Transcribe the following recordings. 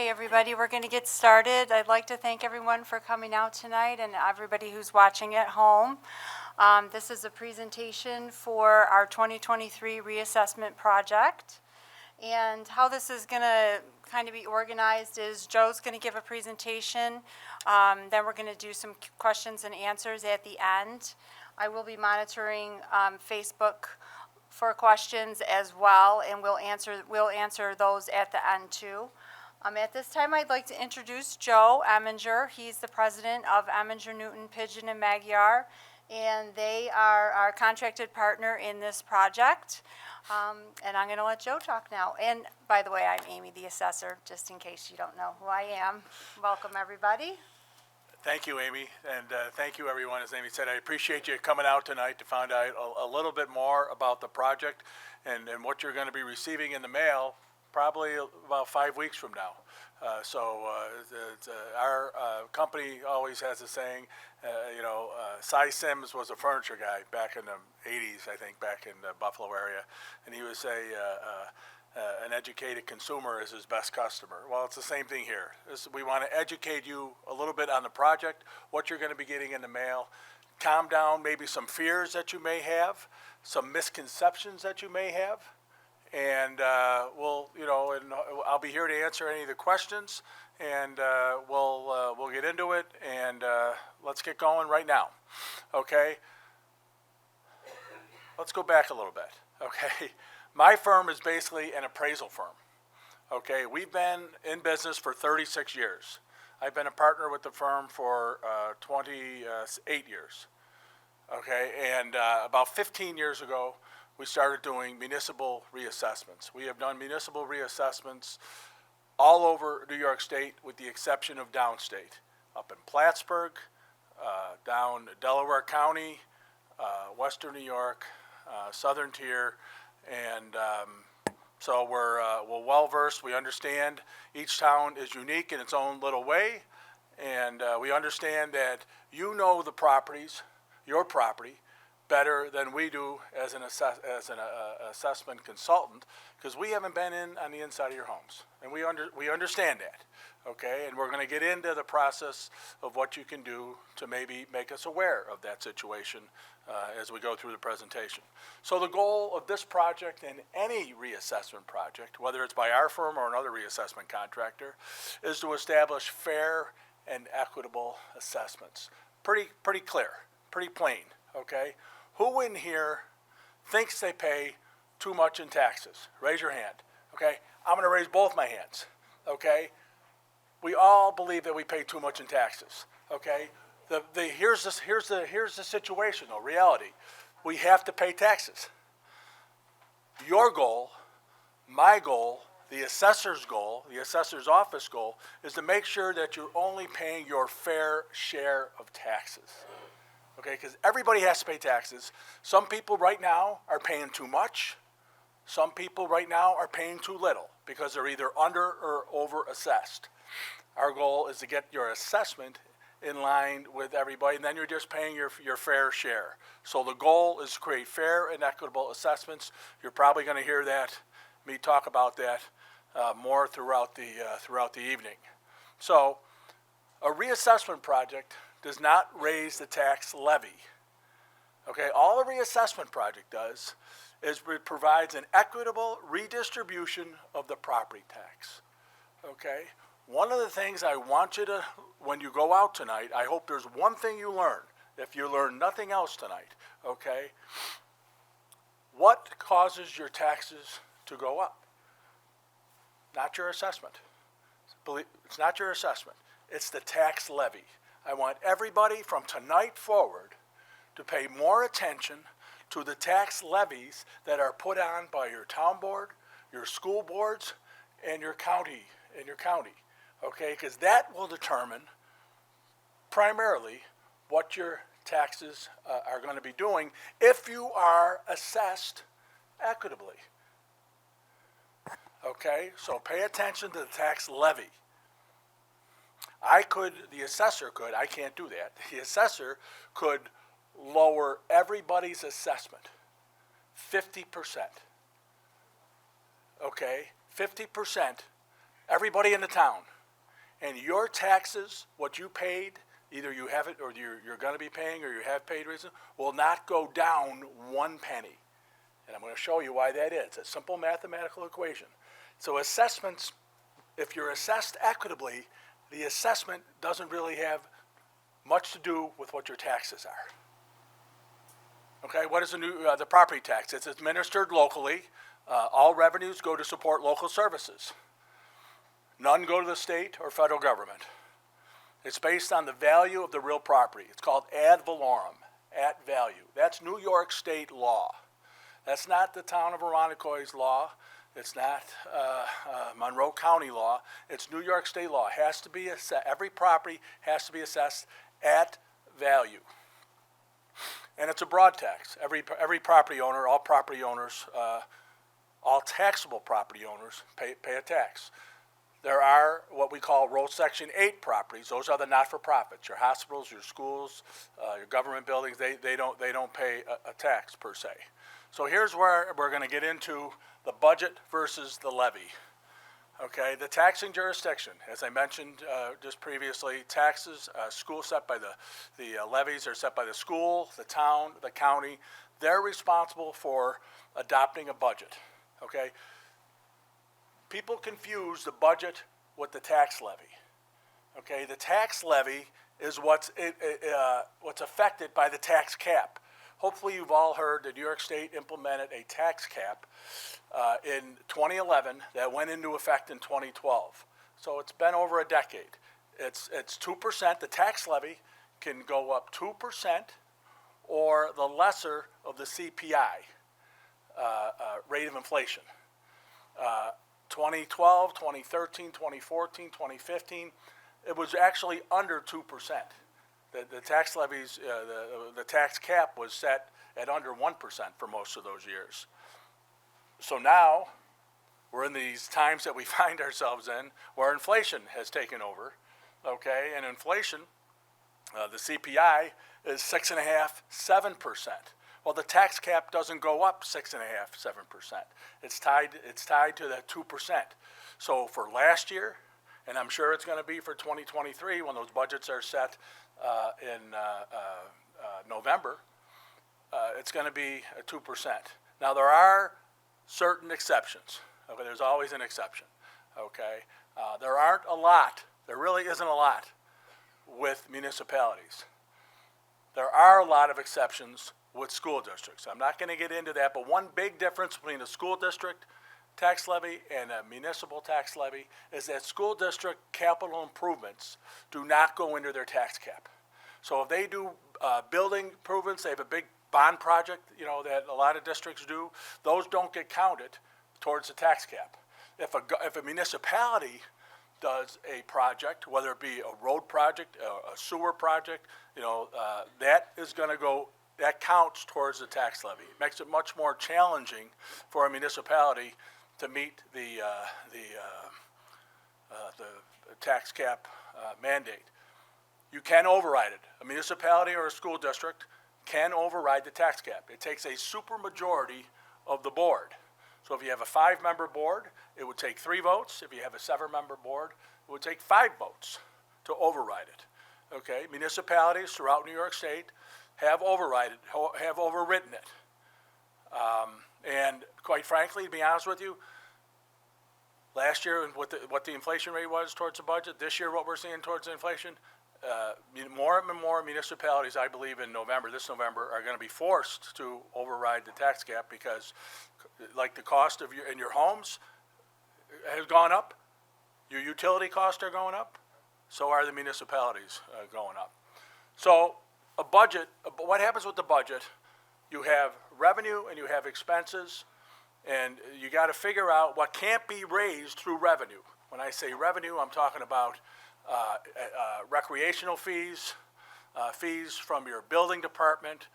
Okay, everybody, we're going to get started. I'd like to thank everyone for coming out tonight and everybody who's watching at home. This is a presentation for our 2023 reassessment project. And how this is going to kind of be organized is Joe's going to give a presentation, then we're going to do some questions and answers at the end. I will be monitoring Facebook for questions as well, and we'll answer those at the end too. At this time, I'd like to introduce Joe Eminger. He's the president of Eminger, Newton, Pigeon, and Magyar, and they are our contracted partner in this project. And I'm going to let Joe talk now. And by the way, I'm Amy, the assessor, just in case you don't know who I am. Welcome, everybody. Thank you, Amy, and thank you, everyone. As Amy said, I appreciate you coming out tonight to find out a little bit more about the project and what you're going to be receiving in the mail probably about 5 weeks from now. Our company always has a saying, Cy Sims was a furniture guy back in the 80s, I think, back in the Buffalo area, and he would say an educated consumer is his best customer. Well, it's the same thing here. We want to educate you a little bit on the project, what you're going to be getting in the mail, calm down maybe some fears that you may have, some misconceptions that you may have, and I'll be here to answer any of the questions, and we'll get into it, and let's get going right now. Okay? Let's go back a little bit. Okay? My firm is basically an appraisal firm. Okay? We've been in business for 36 years. I've been a partner with the firm for 28 years. Okay? And about 15 years ago, we started doing municipal reassessments. We have done municipal reassessments all over New York State with the exception of downstate, up in Plattsburgh, down Delaware County, Western New York, Southern Tier, and so we're well-versed. We understand each town is unique in its own little way, and we understand that you know the properties, your property, better than we do as an assessment consultant, because we haven't been on the inside of your homes, and we understand that, okay? And we're going to get into the process of what you can do to maybe make us aware of that situation as we go through the presentation. So the goal of this project and any reassessment project, whether it's by our firm or another reassessment contractor, is to establish fair and equitable assessments. Pretty clear, pretty plain, okay? Who in here thinks they pay too much in taxes? Raise your hand, okay? I'm going to raise both my hands, okay? We all believe that we pay too much in taxes, okay? Here's the situation, though, reality. We have to pay taxes. Your goal, my goal, the assessor's goal, the assessor's office goal, is to make sure that you're only paying your fair share of taxes. Okay, because everybody has to pay taxes. Some people right now are paying too much. Some people right now are paying too little because they're either under or over assessed. Our goal is to get your assessment in line with everybody, and then you're just paying your fair share. So the goal is to create fair and equitable assessments. You're probably going to hear me talk about that more throughout the evening. So a reassessment project does not raise the tax levy. Okay, all a reassessment project does is it provides an equitable redistribution of the property tax. Okay, one of the things I want you to, when you go out tonight, I hope there's one thing you learn, if you learn nothing else tonight, okay, what causes your taxes to go up? Not your assessment. It's not your assessment. It's the tax levy. I want everybody from tonight forward to pay more attention to the tax levies that are put on by your town board, your school boards, and your county, okay? Because that will determine primarily what your taxes are going to be doing if you are assessed equitably. Okay, so pay attention to the tax levy. The assessor could, I can't do that. The assessor could lower everybody's assessment 50%. Okay, 50% everybody in the town. And your taxes, what you paid, either you have it or you're going to be paying or you have paid recently, will not go down 1 penny. And I'm going to show you why that is. It's a simple mathematical equation. So assessments, if you're assessed equitably, the assessment doesn't really have much to do with what your taxes are. Okay, what is the property tax? It's administered locally. All revenues go to support local services. None go to the state or federal government. It's based on the value of the real property. It's called ad valorem, at value. That's New York State law. That's not the town of Aronicoi's law. It's not Monroe County law. It's New York State law. It has to be every property has to be assessed at value. And it's a broad tax. Every property owner, all property owners, all taxable property owners pay a tax. There are what we call Roll Section 8 properties. Those are the not-for-profits. Your hospitals, your schools, your government buildings, they don't pay a tax per se. So here's where we're going to get into the budget versus the levy. Okay, the taxing jurisdiction, as I mentioned just previously, taxes, school set by the levies are set by the school, the town, the county. They're responsible for adopting a budget. Okay, people confuse the budget with the tax levy. Okay, the tax levy is what's affected by the tax cap. Hopefully you've all heard that New York State implemented a tax cap in 2011 that went into effect in 2012. So it's been over a decade. It's 2%. The tax levy can go up 2% or the lesser of the CPI rate of inflation. 2012, 2013, 2014, 2015, it was actually under 2%. The tax levies, the tax cap was set at under 1% for most of those years. So now we're in these times that we find ourselves in where inflation has taken over, okay? And inflation, the CPI is 6.5%, 7%. Well, the tax cap doesn't go up 6.5%, 7%. It's tied to that 2%. So for last year, and I'm sure it's going to be for 2023 when those budgets are set in November, it's going to be 2%. Now there are certain exceptions. Okay, there's always an exception. Okay, there aren't a lot. There really isn't a lot with municipalities. There are a lot of exceptions with school districts. I'm not going to get into that, but one big difference between a school district tax levy and a municipal tax levy is that school district capital improvements do not go into their tax cap. So if they do building improvements, they have a big bond project, that a lot of districts do, those don't get counted towards the tax cap. If a municipality does a project, whether it be a road project, a sewer project, that counts towards the tax levy. It makes it much more challenging for a municipality to meet the tax cap mandate. You can override it. A municipality or a school district can override the tax cap. It takes a supermajority of the board. So if you have a 5-member board, it would take 3 votes. If you have a 7-member board, it would take 5 votes to override it. Okay, municipalities throughout New York State have overwritten it. And quite frankly, to be honest with you, last year what the inflation rate was towards the budget, this year what we're seeing towards inflation, more and more municipalities, I believe this November, are going to be forced to override the tax cap because like the cost of your homes has gone up, your utility costs are going up, so are the municipalities going up. So a budget, what happens with the budget? You have revenue and you have expenses, and you got to figure out what can't be raised through revenue. When I say revenue, I'm talking about recreational fees, fees from your building department,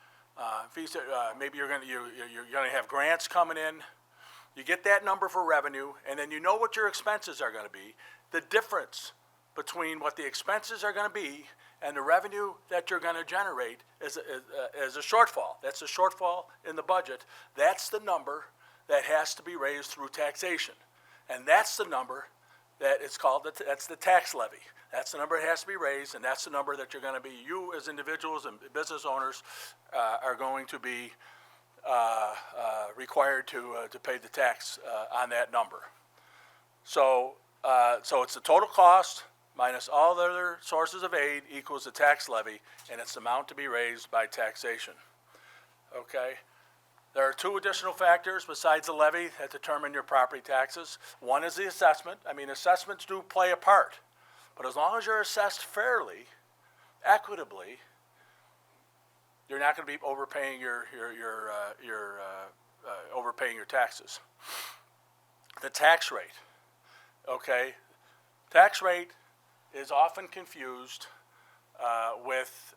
fees that maybe you're going to have grants coming in. You get that number for revenue, and then you know what your expenses are going to be. The difference between what the expenses are going to be and the revenue that you're going to generate is a shortfall. That's a shortfall in the budget. That's the number that has to be raised through taxation. And that's the number that it's called, that's the tax levy. That's the number that has to be raised, and that's the number that you're going to be, you as individuals and business owners are going to be required to pay the tax on that number. So it's the total cost minus all the other sources of aid equals the tax levy, and it's the amount to be raised by taxation. Okay? There are two additional factors besides the levy that determine your property taxes. One is the assessment. I mean, assessments do play a part, but as long as you're assessed fairly, equitably, you're not going to be overpaying overpaying your taxes. The tax rate. Okay, tax rate is often confused with,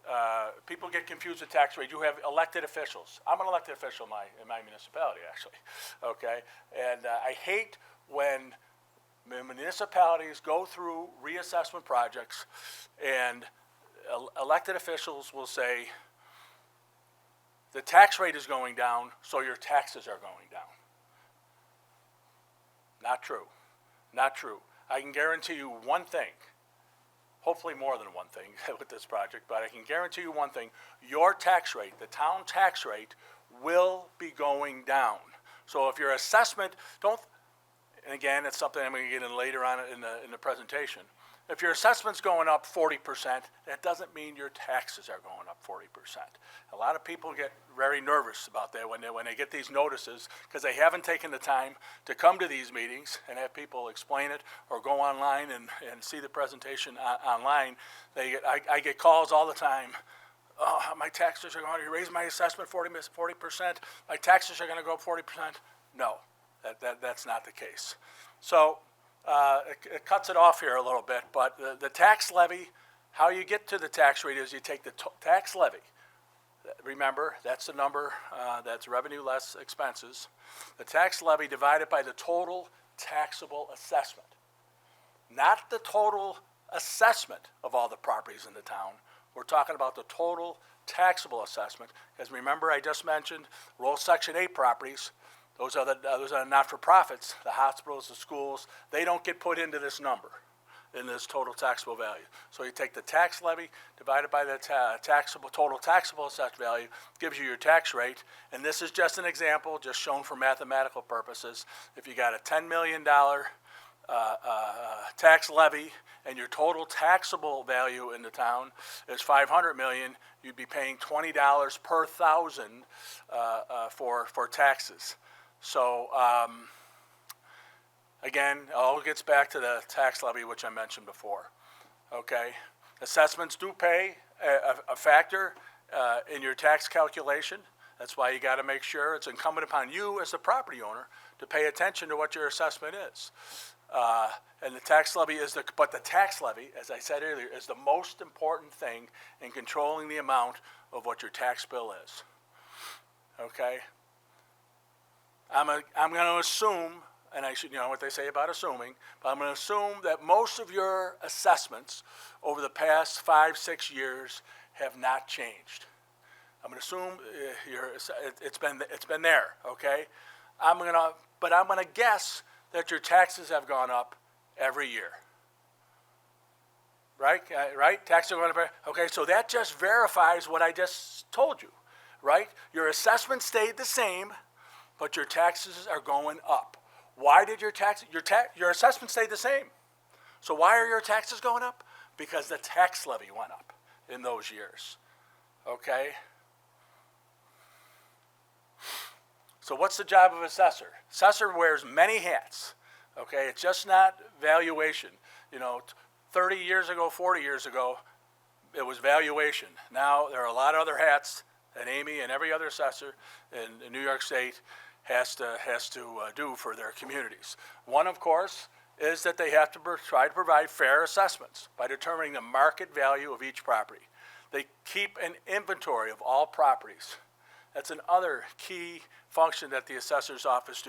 people get confused with tax rate. You have elected officials. I'm an elected official in my municipality, actually, okay? And I hate when municipalities go through reassessment projects and elected officials will say, the tax rate is going down, so your taxes are going down. Not true. Not true. I can guarantee you one thing, hopefully more than one thing with this project, but I can guarantee you one thing, your tax rate, the town tax rate, will be going down. So if your assessment, and again, it's something I'm going to get in later on in the presentation. If your assessment's going up 40%, that doesn't mean your taxes are going up 40%. A lot of people get very nervous about that when they get these notices because they haven't taken the time to come to these meetings and have people explain it or go online and see the presentation online. I get calls all the time. Oh, my taxes are going to raise my assessment 40%. My taxes are going to go up 40%. No, that's not the case. So it cuts it off here a little bit, but the tax levy, how you get to the tax rate is you take the tax levy. Remember, that's the number, that's revenue less expenses. The tax levy divided by the total taxable assessment. Not the total assessment of all the properties in the town. We're talking about the total taxable assessment. Because remember, I just mentioned rural Section 8 properties. Those are the not-for-profits, the hospitals, the schools. They don't get put into this number, in this total taxable value. So you take the tax levy divided by the total taxable assessed value, gives you your tax rate. And this is just an example, just shown for mathematical purposes. If you got a $10 million tax levy and your total taxable value in the town is $500 million, you'd be paying $20 per thousand for taxes. So again, it all gets back to the tax levy, which I mentioned before. Okay, assessments do play a factor in your tax calculation. That's why you got to make sure it's incumbent upon you as the property owner to pay attention to what your assessment is. And the tax levy but the tax levy, as I said earlier, is the most important thing in controlling the amount of what your tax bill is. Okay. I'm going to assume, and I should, what they say about assuming, but I'm going to assume that most of your assessments over the past 5-6 years have not changed. I'm going to assume it's been there, okay? But I'm going to guess that your taxes have gone up every year. Right? Right? Taxes are going up. Okay, so that just verifies what I just told you, right? Your assessment stayed the same, but your taxes are going up. Why did your assessment stay the same? So why are your taxes going up? Because the tax levy went up in those years. Okay? So what's the job of assessor? Assessor wears many hats. Okay? It's just not valuation. 30 years ago, 40 years ago, it was valuation. Now there are a lot of other hats that Amy and every other assessor in New York State has to do for their communities. One, of course, is that they have to try to provide fair assessments by determining the market value of each property. They keep an inventory of all properties. That's another key function that the assessor's office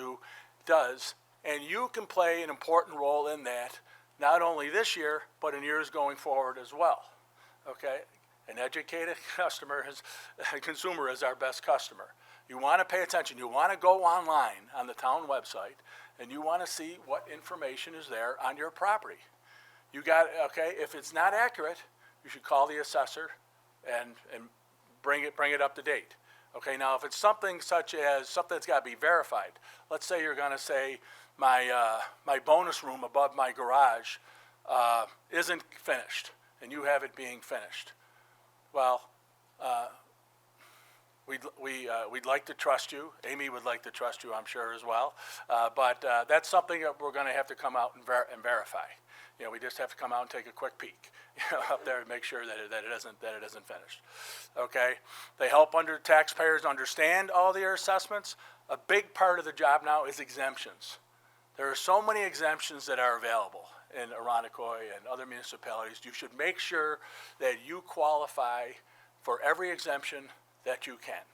does, and you can play an important role in that, not only this year, but in years going forward as well. Okay? An educated consumer is our best customer. You want to pay attention. You want to go online on the town website and you want to see what information is there on your property. You got, okay, if it's not accurate, you should call the assessor and bring it up to date. Okay, now if it's something such as something that's got to be verified, let's say you're going to say my bonus room above my garage isn't finished, and you have it being finished. Well, we'd like to trust you. Amy would like to trust you, I'm sure, as well. But that's something that we're going to have to come out and verify. You know, we just have to come out and take a quick peek, you know, up there and make sure that it isn't finished. Okay, they help taxpayers understand all their assessments. A big part of the job now is exemptions. There are so many exemptions that are available in Irondequoit and other municipalities. You should make sure that you qualify for every exemption that you can.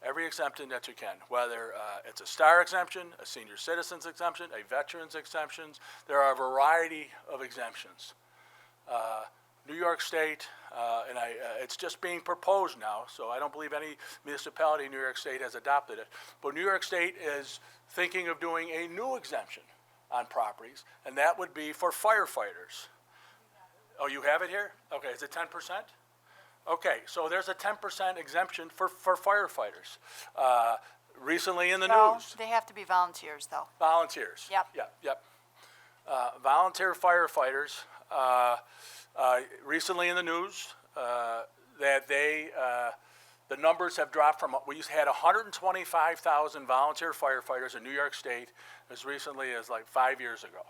Every exemption that you can, whether it's a star exemption, a senior citizens exemption, a veterans exemption. There are a variety of exemptions. New York State, and it's just being proposed now, so I don't believe any municipality in New York State has adopted it. But New York State is thinking of doing a new exemption on properties, and that would be for firefighters. Oh, you have it here? Okay, is it 10%? Okay, so there's a 10% exemption for firefighters. Recently in the No, news. they have to be volunteers, though. Volunteers. Yep. Yep. Volunteer firefighters, recently in the news, that the numbers have dropped from, we had 125,000 volunteer firefighters in New York State as recently as like 5 years ago.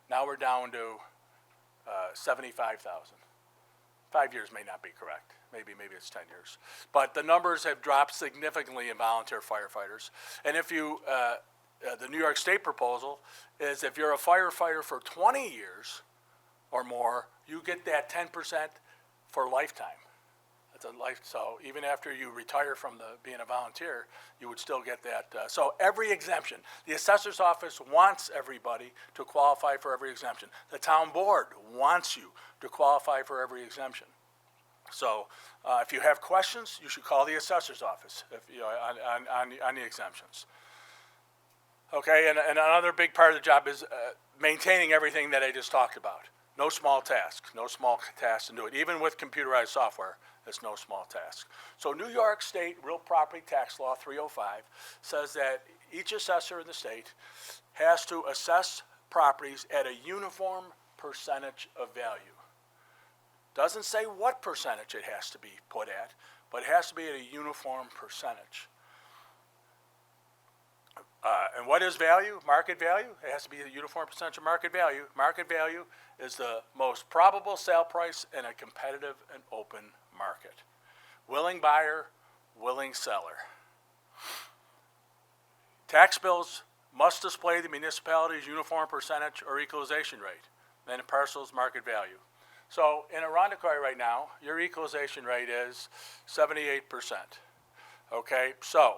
Now we're down to 75,000. 5 years may not be correct. Maybe it's 10 years. But the numbers have dropped significantly in volunteer firefighters. And if you, the New York State proposal is if you're a firefighter for 20 years or more, you get that 10% for lifetime. That's a life. So even after you retire from being a volunteer, you would still get that. So every exemption, the assessor's office wants everybody to qualify for every exemption. The town board wants you to qualify for every exemption. So if you have questions, you should call the assessor's office on the exemptions. Okay, and another big part of the job is maintaining everything that I just talked about. No small task to do it. Even with computerized software, it's no small task. So New York State Real Property Tax Law 305 says that each assessor in the state has to assess properties at a uniform percentage of value. Doesn't say what percentage it has to be put at, but it has to be at a uniform percentage. And what is value? Market value? It has to be a uniform percentage of market value. Market value is the most probable sale price in a competitive and open market. Willing buyer, willing seller. Tax bills must display the municipality's uniform percentage or equalization rate, and the parcel's market value. So in Irondequoit right now, your equalization rate is 78%. Okay, so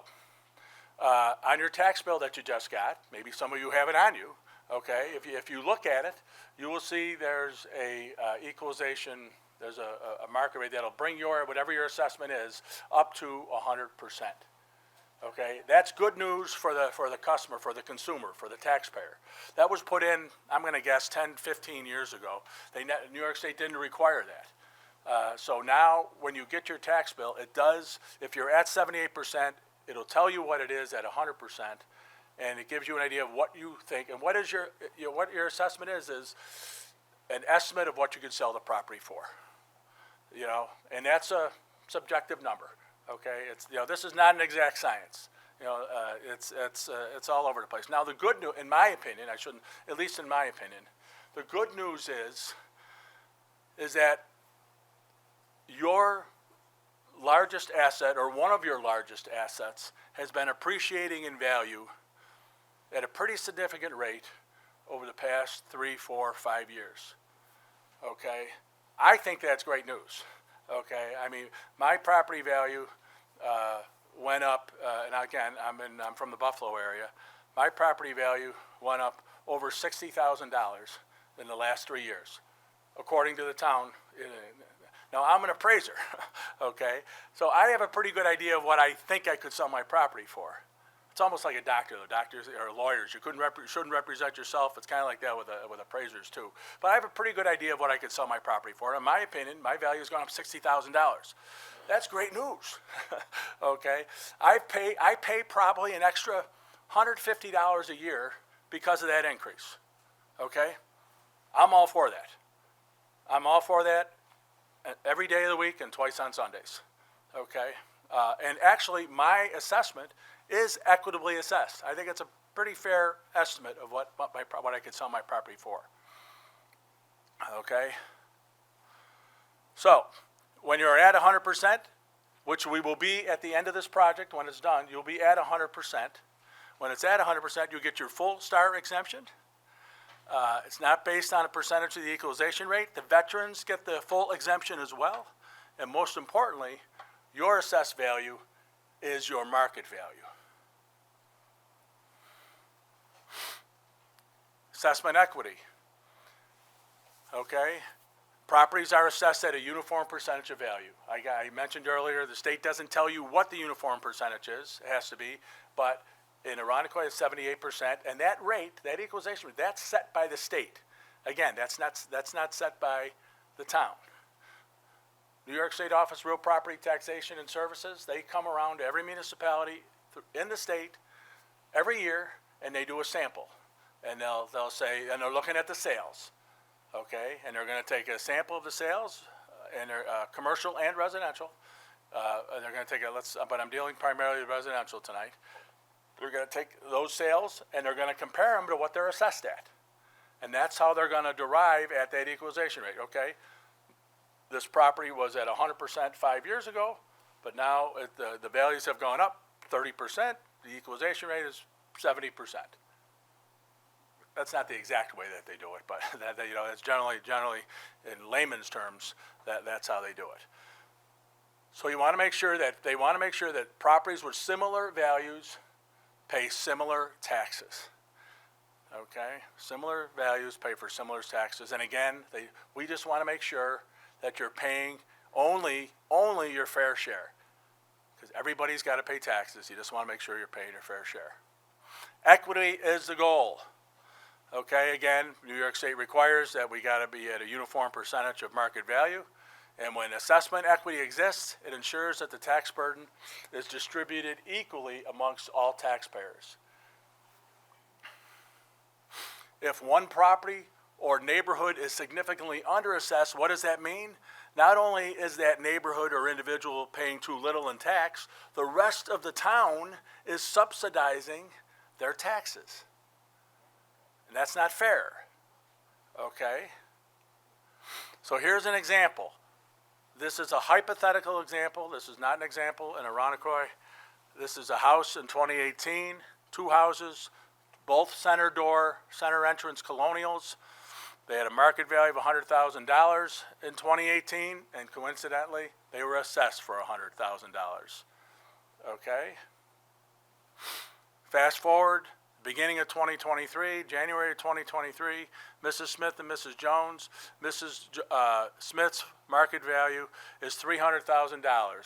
on your tax bill that you just got, maybe some of you have it on you, okay, if you look at it, you will see there's a equalization, there's a market rate that'll bring whatever your assessment is, up to 100%. Okay, that's good news for the customer, for the consumer, for the taxpayer. That was put in, I'm going to guess, 10, 15 years ago. New York State didn't require that. So now when you get your tax bill, it does, if you're at 78%, it'll tell you what it is at 100%, and it gives you an idea of what you think. And what is what your assessment is an estimate of what you could sell the property for. You know, and that's a subjective number. Okay, it's, you know, this is not an exact science. You know, it's all over the place. Now, the good news, in my opinion, at least in my opinion, the good news is that your largest asset, or one of your largest assets, has been appreciating in value at a pretty significant rate over the past 3, 4, 5 years. Okay, I think that's great news. Okay, I mean, my property value went up, and again, I'm from the Buffalo area. My property value went up over $60,000 in the last 3 years, according to the town. Now, I'm an appraiser, okay? So I have a pretty good idea of what I think I could sell my property for, It's almost like a doctor. The doctors or lawyers, you shouldn't represent yourself. It's kind of like that with appraisers too. But I have a pretty good idea of what I could sell my property for. In my opinion, my value has gone up $60,000. That's great news. Okay, I pay probably an extra $150 a year because of that increase. Okay, I'm all for that. I'm all for that every day of the week and twice on Sundays. Okay, and actually my assessment is equitably assessed. I think it's a pretty fair estimate of what I could sell my property for. Okay. So, when you're at 100%, which we will be at the end of this project when it's done, you'll be at 100%. When it's at 100%, you get your full STAR exemption. It's not based on a percentage of the equalization rate. The veterans get the full exemption as well. And most importantly, your assessed value is your market value. Assessment equity. Okay, properties are assessed at a uniform percentage of value. I mentioned earlier the state doesn't tell you what the uniform percentage is. It has to be, but in Irondequoit it's 78%, and that rate, that equalization rate, that's set by the state. Again, that's not set by the town. New York State Office of Real Property Taxation and Services, they come around to every municipality in the state every year, and they do a sample. And they'll say, and they're looking at the sales, okay? And they're going to take a sample of the sales, and they're commercial and residential. And they're going to take but I'm dealing primarily with residential tonight. They're going to take those sales, and they're going to compare them to what they're assessed at. And that's how they're going to derive at that equalization rate, okay? This property was at 100% 5 years ago, but now the values have gone up 30%. The equalization rate is 70%. That's not the exact way that they do it, but it's generally in layman's terms that's how they do it. So they want to make sure that properties with similar values pay similar taxes. Okay, similar values pay for similar taxes, and again, we just want to make sure that you're paying only your fair share, because everybody's got to pay taxes. You just want to make sure you're paying your fair share. Equity is the goal. Okay, again, New York State requires that we got to be at a uniform percentage of market value. And when assessment equity exists, it ensures that the tax burden is distributed equally amongst all taxpayers. If one property or neighborhood is significantly underassessed, what does that mean? Not only is that neighborhood or individual paying too little in tax, the rest of the town is subsidizing their taxes. And that's not fair, okay? So here's an example. This is a hypothetical example. This is not an example in Irondequoit. This is a house in 2018, 2 houses, both center entrance colonials. They had a market value of $100,000 in 2018, and coincidentally, they were assessed for $100,000, okay? Fast forward, beginning of 2023, January of 2023, Mrs. Smith and Mrs. Jones. Mrs. Smith's market value is $300,000.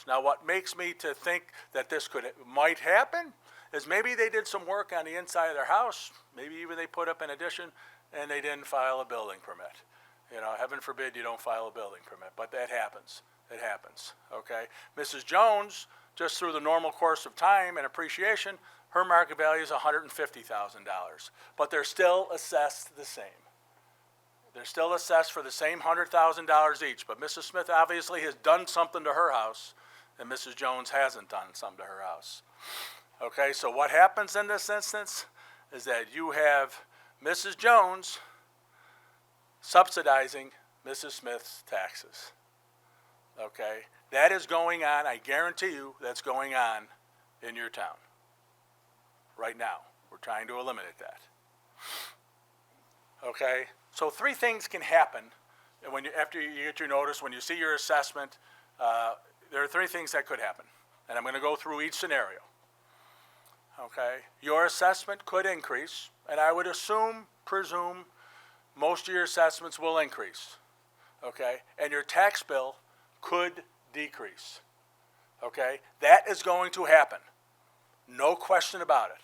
Now, what makes me to think that this might happen is maybe they did some work on the inside of their house. Maybe even they put up an addition and they didn't file a building permit. You know, heaven forbid you don't file a building permit, but that happens. It happens, okay? Mrs. Jones, just through the normal course of time and appreciation, her market value is $150,000, but they're still assessed the same. They're still assessed for the same $100,000 each, but Mrs. Smith obviously has done something to her house, and Mrs. Jones hasn't done something to her house. Okay, so what happens in this instance is that you have Mrs. Jones subsidizing Mrs. Smith's taxes. Okay, that is going on, I guarantee you, that's going on in your town. Right now, we're trying to eliminate that. Okay, so 3 things can happen after you get your notice, when you see your assessment. There are 3 things that could happen, and I'm going to go through each scenario. Okay, your assessment could increase, and I would presume most of your assessments will increase. Okay, and your tax bill could decrease. Okay, that is going to happen. No question about it.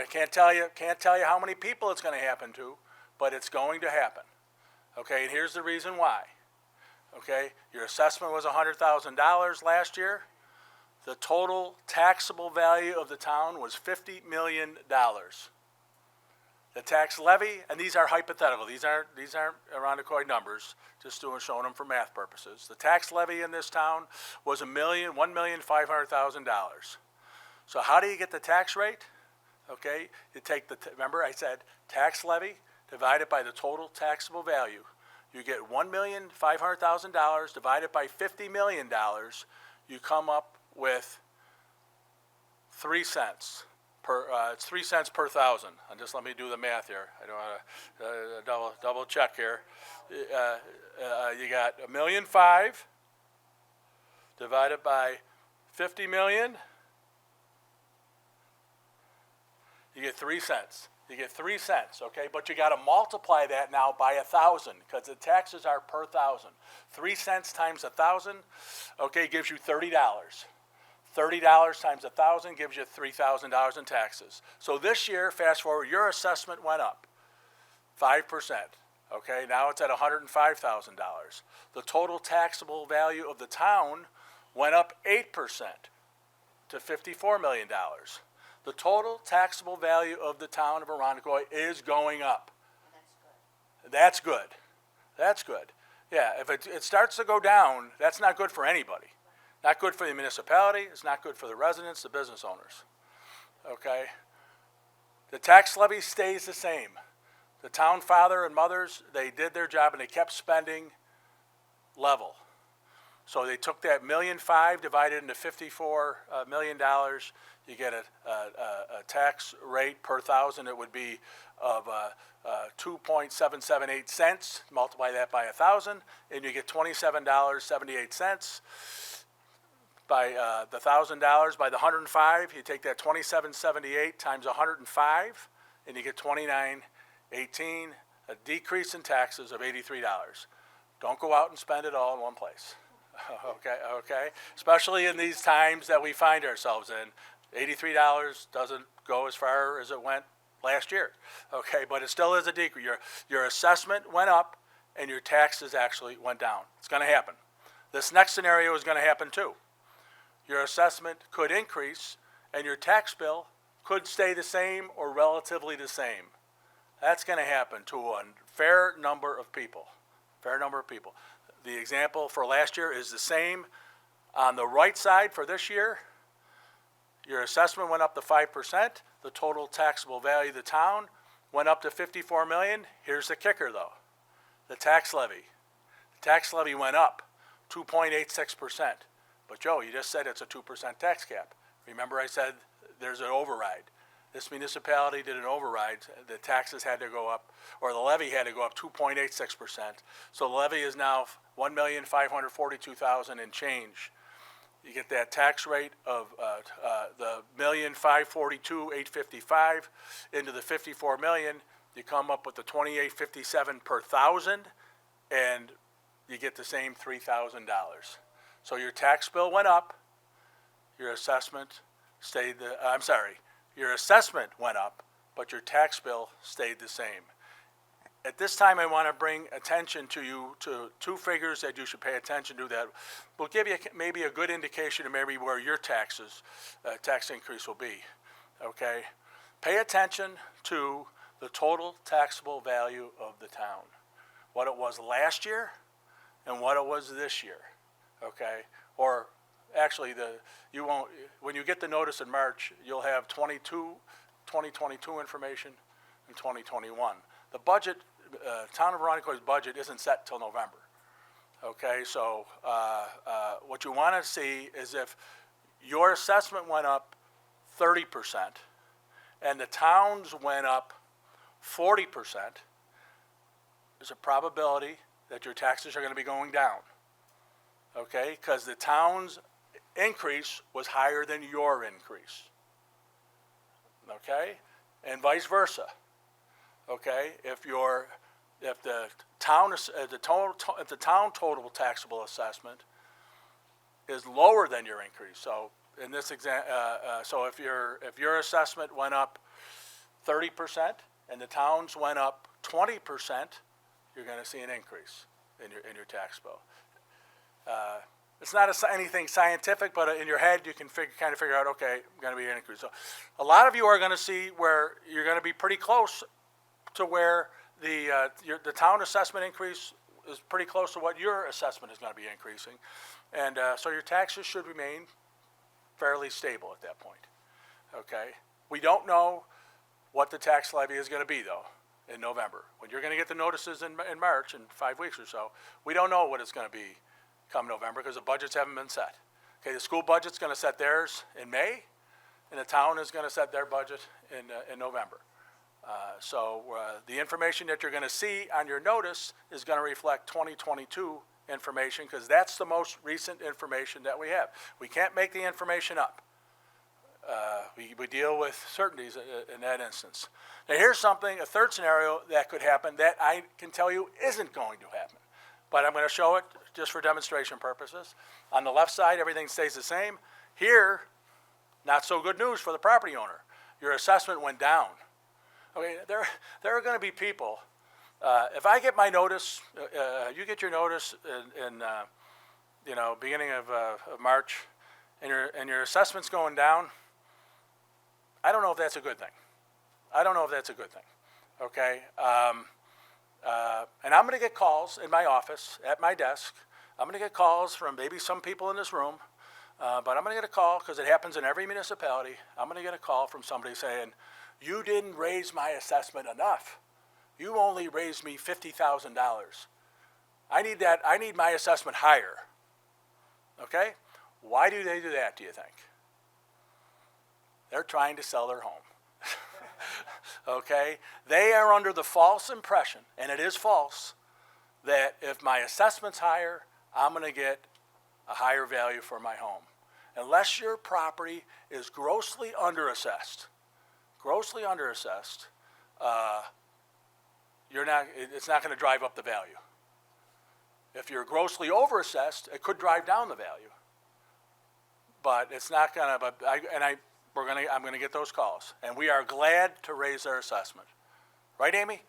Can't tell you how many people it's going to happen to, but it's going to happen. Okay, and here's the reason why. Okay, your assessment was $100,000 last year. The total taxable value of the town was $50 million. The tax levy, and these are hypothetical, these aren't around the coin numbers, just showing them for math purposes. The tax levy in this town was $1,500,000. So how do you get the tax rate? Okay, you take remember I said tax levy divided by the total taxable value. You get $1,500,000 divided by $50 million. You come up with 3 cents per. It's 3 cents per thousand. And just let me do the math here. I don't want to double check here. You got $1.5 million divided by 50 million. You get 3 cents. You get 3 cents, okay? But you got to multiply that now by 1,000 because the taxes are per thousand. 3 cents times 1,000, okay, gives you $30. $30 times 1,000 gives you $3,000 in taxes. So this year, fast forward, your assessment went up 5%. Okay, now it's at $105,000. The total taxable value of the town went up 8% to $54 million. The total taxable value of the town of Arundecoy is going up. That's good. That's good. Yeah, if it starts to go down, that's not good for anybody. Not good for the municipality. It's not good for the residents, the business owners. Okay? The tax levy stays the same. The town father and mothers, they did their job and they kept spending level. So they took that $1.5 million divided into $54 million. You get a tax rate per thousand. It would be of 2.778 cents. Multiply that by 1,000, and you get $27.78. By the $1,000 by the 105, you take that 27.78 times 105, and you get 29.18. A decrease in taxes of $83. Don't go out and spend it all in one place. Okay. Especially in these times that we find ourselves in. $83 doesn't go as far as it went last year. Okay, but it still is a decrease. Your assessment went up and your taxes actually went down. It's going to happen. This next scenario is going to happen too. Your assessment could increase and your tax bill could stay the same or relatively the same. That's going to happen to a fair number of people. Fair number of people. The example for last year is the same. On the right side for this year, your assessment went up to 5%. The total taxable value of the town went up to $54 million. Here's the kicker, though. The tax levy. The tax levy went up 2.86%. But, Joe, you just said it's a 2% tax cap. Remember I said there's an override. This municipality did an override. The taxes had to go up, or the levy had to go up 2.86%. So the levy is now $1,542,000 and change. You get that tax rate of the $1,542,855 into the $54 million. You come up with the $28.57 per thousand, and you get the same $3,000. So your tax bill went up. Your assessment stayed your assessment went up, but your tax bill stayed the same. At this time, I want to bring attention to you to two figures that you should pay attention to that will give you maybe a good indication of maybe where your tax increase will be. Okay? Pay attention to the total taxable value of the town, what it was last year and what it was this year. Okay? Or actually, when you get the notice in March, you'll have 2022 information and 2021. The budget, Town of Arundecoy's budget isn't set till November. Okay, so what you want to see is if your assessment went up 30% and the town's went up 40%, there's a probability that your taxes are going to be going down. Okay, because the town's increase was higher than your increase. Okay, and vice versa. Okay, if the town total taxable assessment is lower than your increase, so in this so if your assessment went up 30% and the town's went up 20%, you're going to see an increase in your tax bill. It's not anything scientific, but in your head you can kind of figure out, okay, going to be an increase. So a lot of you are going to see where you're going to be pretty close to where the town assessment increase is pretty close to what your assessment is going to be increasing. And so your taxes should remain fairly stable at that point. Okay? We don't know what the tax levy is going to be, though, in November. When you're going to get the notices in March, in 5 weeks or so, we don't know what it's going to be come November because the budgets haven't been set. Okay, the school budget's going to set theirs in May, and the town is going to set their budget in November. So the information that you're going to see on your notice is going to reflect 2022 information because that's the most recent information that we have. We can't make the information up. We deal with certainties in that instance. Now here's something, a third scenario that could happen that I can tell you isn't going to happen. But I'm going to show it just for demonstration purposes. On the left side, everything stays the same. Here, not so good news for the property owner. Your assessment went down. Okay, there are going to be people. If I get my notice, you get your notice in beginning of March, and your assessment's going down. I don't know if that's a good thing. I don't know if that's a good thing. Okay, and I'm going to get calls in my office at my desk. I'm going to get calls from maybe some people in this room, but I'm going to get a call because it happens in every municipality. I'm going to get a call from somebody saying, "You didn't raise my assessment enough. You only raised me $50,000. I need my assessment higher." Okay? Why do they do that, do you think? They're trying to sell their home. Okay? They are under the false impression, and it is false, that if my assessment's higher, I'm going to get a higher value for my home. Unless your property is grossly underassessed, it's not going to drive up the value. If you're grossly overassessed, it could drive down the value. But it's not going to. I'm going to get those calls, and we are glad to raise their assessment, right, Amy?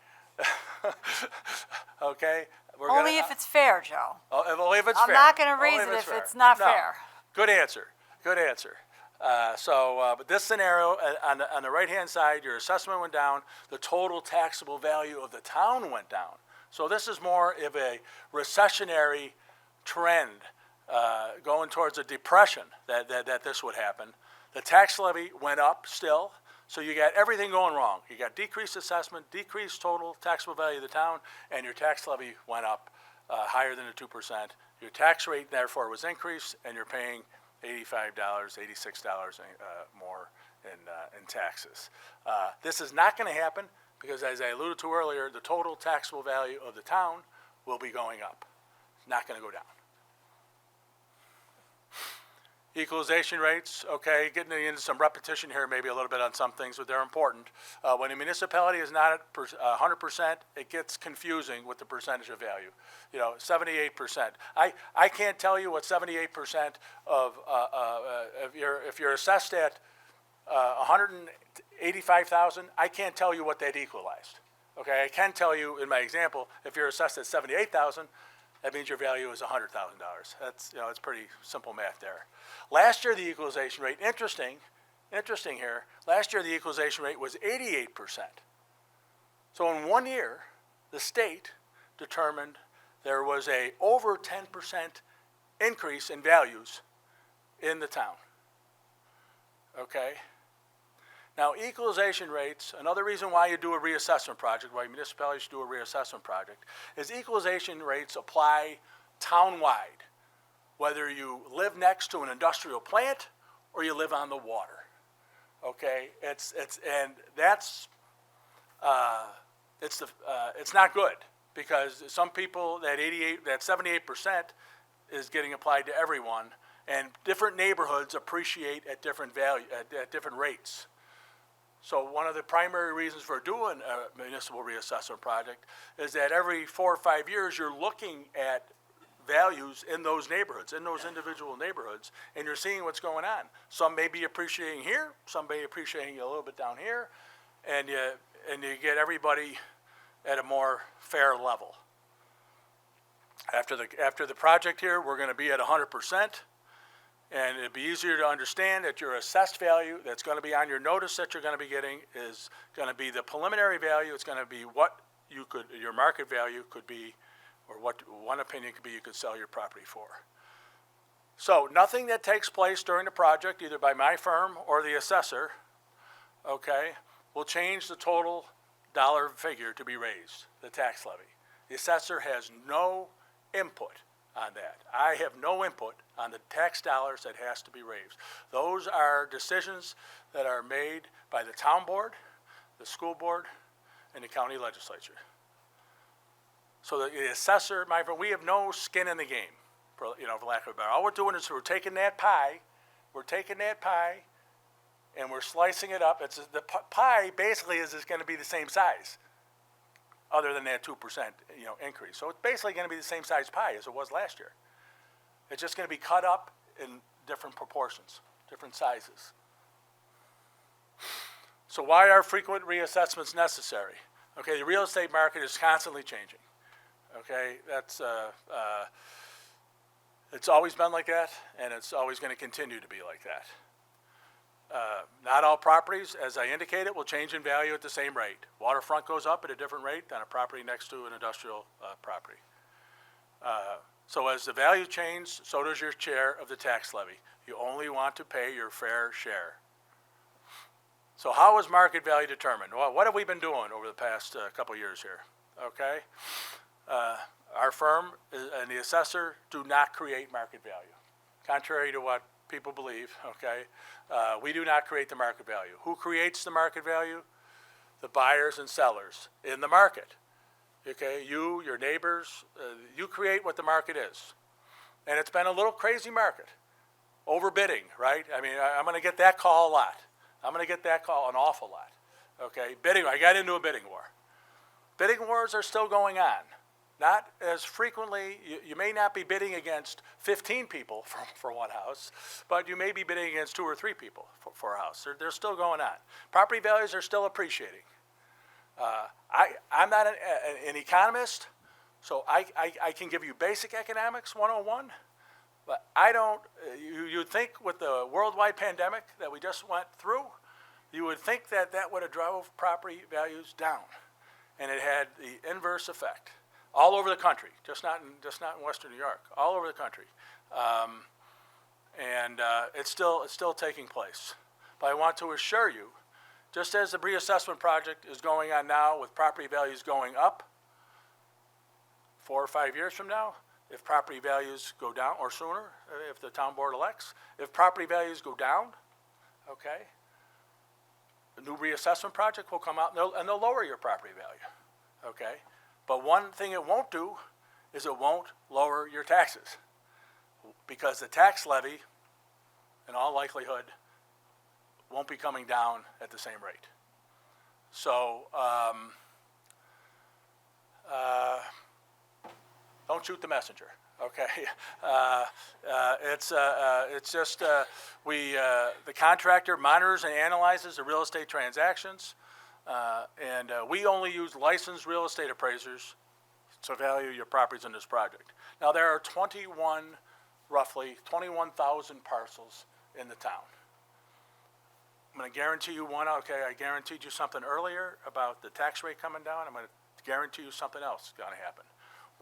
Okay. Only if it's fair, Joe. Only if it's fair. I'm not going to raise it if it's not fair. Good answer. Good answer. But this scenario, on the right-hand side, your assessment went down. The total taxable value of the town went down. So this is more of a recessionary trend going towards a depression that this would happen. The tax levy went up still, so you got everything going wrong. You got decreased assessment, decreased total taxable value of the town, and your tax levy went up higher than the 2%. Your tax rate, therefore, was increased, and you're paying $85, $86 more in taxes. This is not going to happen because, as I alluded to earlier, the total taxable value of the town will be going up. It's not going to go down. Equalization rates, okay, getting into some repetition here, maybe a little bit on some things, but they're important. When a municipality is not at 100%, it gets confusing with the percentage of value. 78%. I can't tell you what 78% of, if you're assessed at 185,000, I can't tell you what that equalized. Okay, I can tell you in my example, if you're assessed at 78,000, that means your value is $100,000. That's, it's pretty simple math there. Last year, the equalization rate, interesting here, last year the equalization rate was 88%. So in 1 year, the state determined there was a over 10% increase in values in the town. Okay? Now, equalization rates, another reason why you do a reassessment project, why municipalities do a reassessment project, is equalization rates apply town-wide, whether you live next to an industrial plant or you live on the water. Okay, it's not good because some people that 78% is getting applied to everyone, and different neighborhoods appreciate at different value at different rates. So one of the primary reasons for doing a municipal reassessment project is that every 4 or 5 years you're looking at values in those neighborhoods, in those individual neighborhoods, and you're seeing what's going on. Some may be appreciating here, some may be appreciating a little bit down here, and you get everybody at a more fair level. After the project here, we're going to be at 100%, and it'd be easier to understand that your assessed value that's going to be on your notice that you're going to be getting is going to be the preliminary value. It's going to be what your market value could be, or what one opinion could be you could sell your property for. So nothing that takes place during the project, either by my firm or the assessor, okay, will change the total dollar figure to be raised, the tax levy. The assessor has no input on that. I have no input on the tax dollars that has to be raised. Those are decisions that are made by the town board, the school board, and the county legislature. So the assessor, we have no skin in the game, for lack of a better. All we're doing is we're taking that pie, and we're slicing it up. The pie basically is going to be the same size, other than that 2% increase. So it's basically going to be the same size pie as it was last year. It's just going to be cut up in different proportions, different sizes. So why are frequent reassessments necessary? Okay, the real estate market is constantly changing. Okay, it's always been like that, and it's always going to continue to be like that. Not all properties, as I indicated, will change in value at the same rate. Waterfront goes up at a different rate than a property next to an industrial property. So as the value changes, so does your share of the tax levy. You only want to pay your fair share. So how is market value determined? Well, what have we been doing over the past couple years here? Okay, our firm and the assessor do not create market value, contrary to what people believe. Okay, we do not create the market value. Who creates the market value? The buyers and sellers in the market. Okay, your neighbors, you create what the market is. And it's been a little crazy market. Overbidding, right? I mean, I'm going to get that call a lot. I'm going to get that call an awful lot. Okay, bidding, I got into a bidding war. Bidding wars are still going on. Not as frequently, you may not be bidding against 15 people for one house, but you may be bidding against 2 or 3 people for a house. They're still going on. Property values are still appreciating. I'm not an economist, so I can give you basic economics 101, but I don't, you'd think with the worldwide pandemic that we just went through, you would think that would have drove property values down, and it had the inverse effect. All over the country, just not in Western New York, all over the country. It's still taking place. But I want to assure you, just as the reassessment project is going on now with property values going up, 4 or 5 years from now, if property values go down, or sooner, if the town board elects, if property values go down, okay, a new reassessment project will come out and they'll lower your property value, okay? But one thing it won't do is it won't lower your taxes, because the tax levy, in all likelihood, won't be coming down at the same rate. So don't shoot the messenger, okay? It's just the contractor monitors and analyzes the real estate transactions. We only use licensed real estate appraisers to value your properties in this project. Now, there are roughly 21,000 parcels in the town. I'm going to guarantee you one. Okay, I guaranteed you something earlier about the tax rate coming down. I'm going to guarantee you something else is going to happen.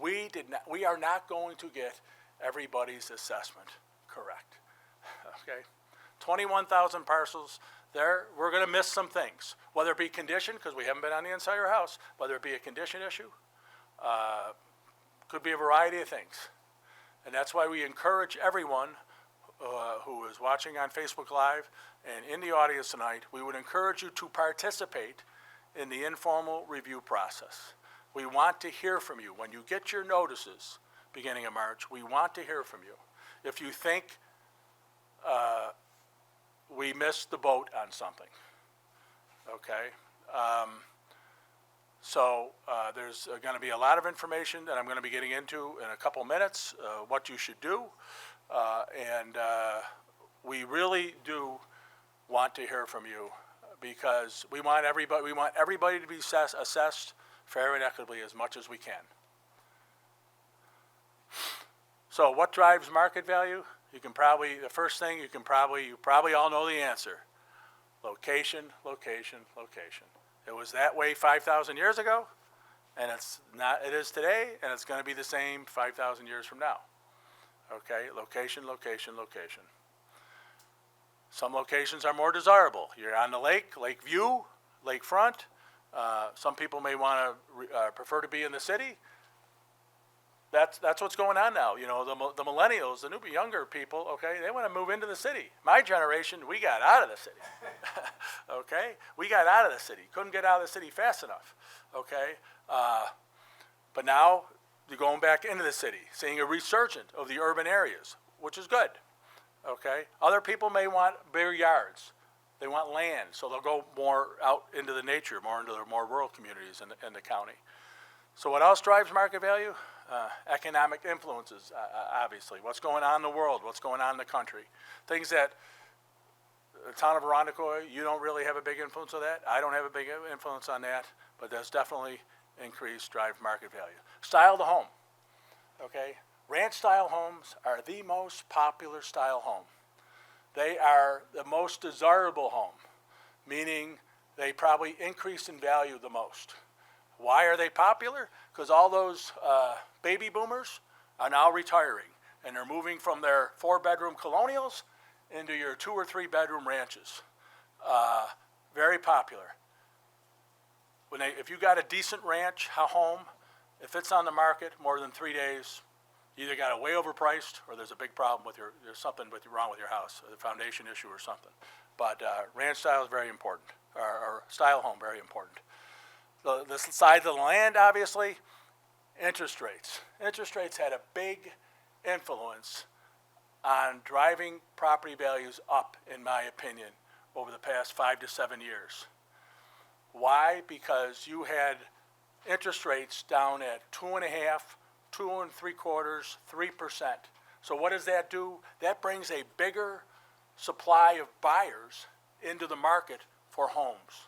We are not going to get everybody's assessment correct. Okay, 21,000 parcels. We're going to miss some things, whether it be condition, because we haven't been on the inside of your house, whether it be a condition issue, could be a variety of things. And that's why we encourage everyone who is watching on Facebook Live and in the audience tonight, we would encourage you to participate in the informal review process. We want to hear from you. When you get your notices beginning of March, we want to hear from you. If you think we missed the boat on something, okay? So there's going to be a lot of information that I'm going to be getting into in a couple minutes, what you should do. And we really do want to hear from you because we want everybody to be assessed fair and equitably as much as we can. So what drives market value? The first thing you probably all know the answer. Location, location, location. It was that way 5,000 years ago, and it is today, and it's going to be the same 5,000 years from now. Okay, location, location, location. Some locations are more desirable. You're on the lake view, lakefront. Some people may want to prefer to be in the city. That's what's going on now. You know, the millennials, the younger people, okay, they want to move into the city. My generation, we got out of the city. Okay, we got out of the city. Couldn't get out of the city fast enough. Okay, but now you're going back into the city, seeing a resurgence of the urban areas, which is good. Okay, other people may want bigger yards. They want land, so they'll go more out into the nature, more into the more rural communities in the county. So what else drives market value? Economic influences, obviously. What's going on in the world? What's going on in the country? Things that the town of Arundicoy, you don't really have a big influence of that. I don't have a big influence on that, but that's definitely drive market value. Style of the home, okay? Ranch-style homes are the most popular style home. They are the most desirable home, meaning they probably increase in value the most. Why are they popular? Because all those baby boomers are now retiring, and they're moving from their 4-bedroom colonials into your 2 or 3 bedroom ranches. Very popular. If you got a decent ranch, a home, if it's on the market more than 3 days, you either got it way overpriced or there's a big problem there's something wrong with your house, a foundation issue or something. But ranch style is very important, or style home, very important. The size of the land, obviously, interest rates. Interest rates had a big influence on driving property values up, in my opinion, over the past 5 to 7 years. Why? Because you had interest rates down at 2.5%, 2.75%, 3%. So what does that do? That brings a bigger supply of buyers into the market for homes.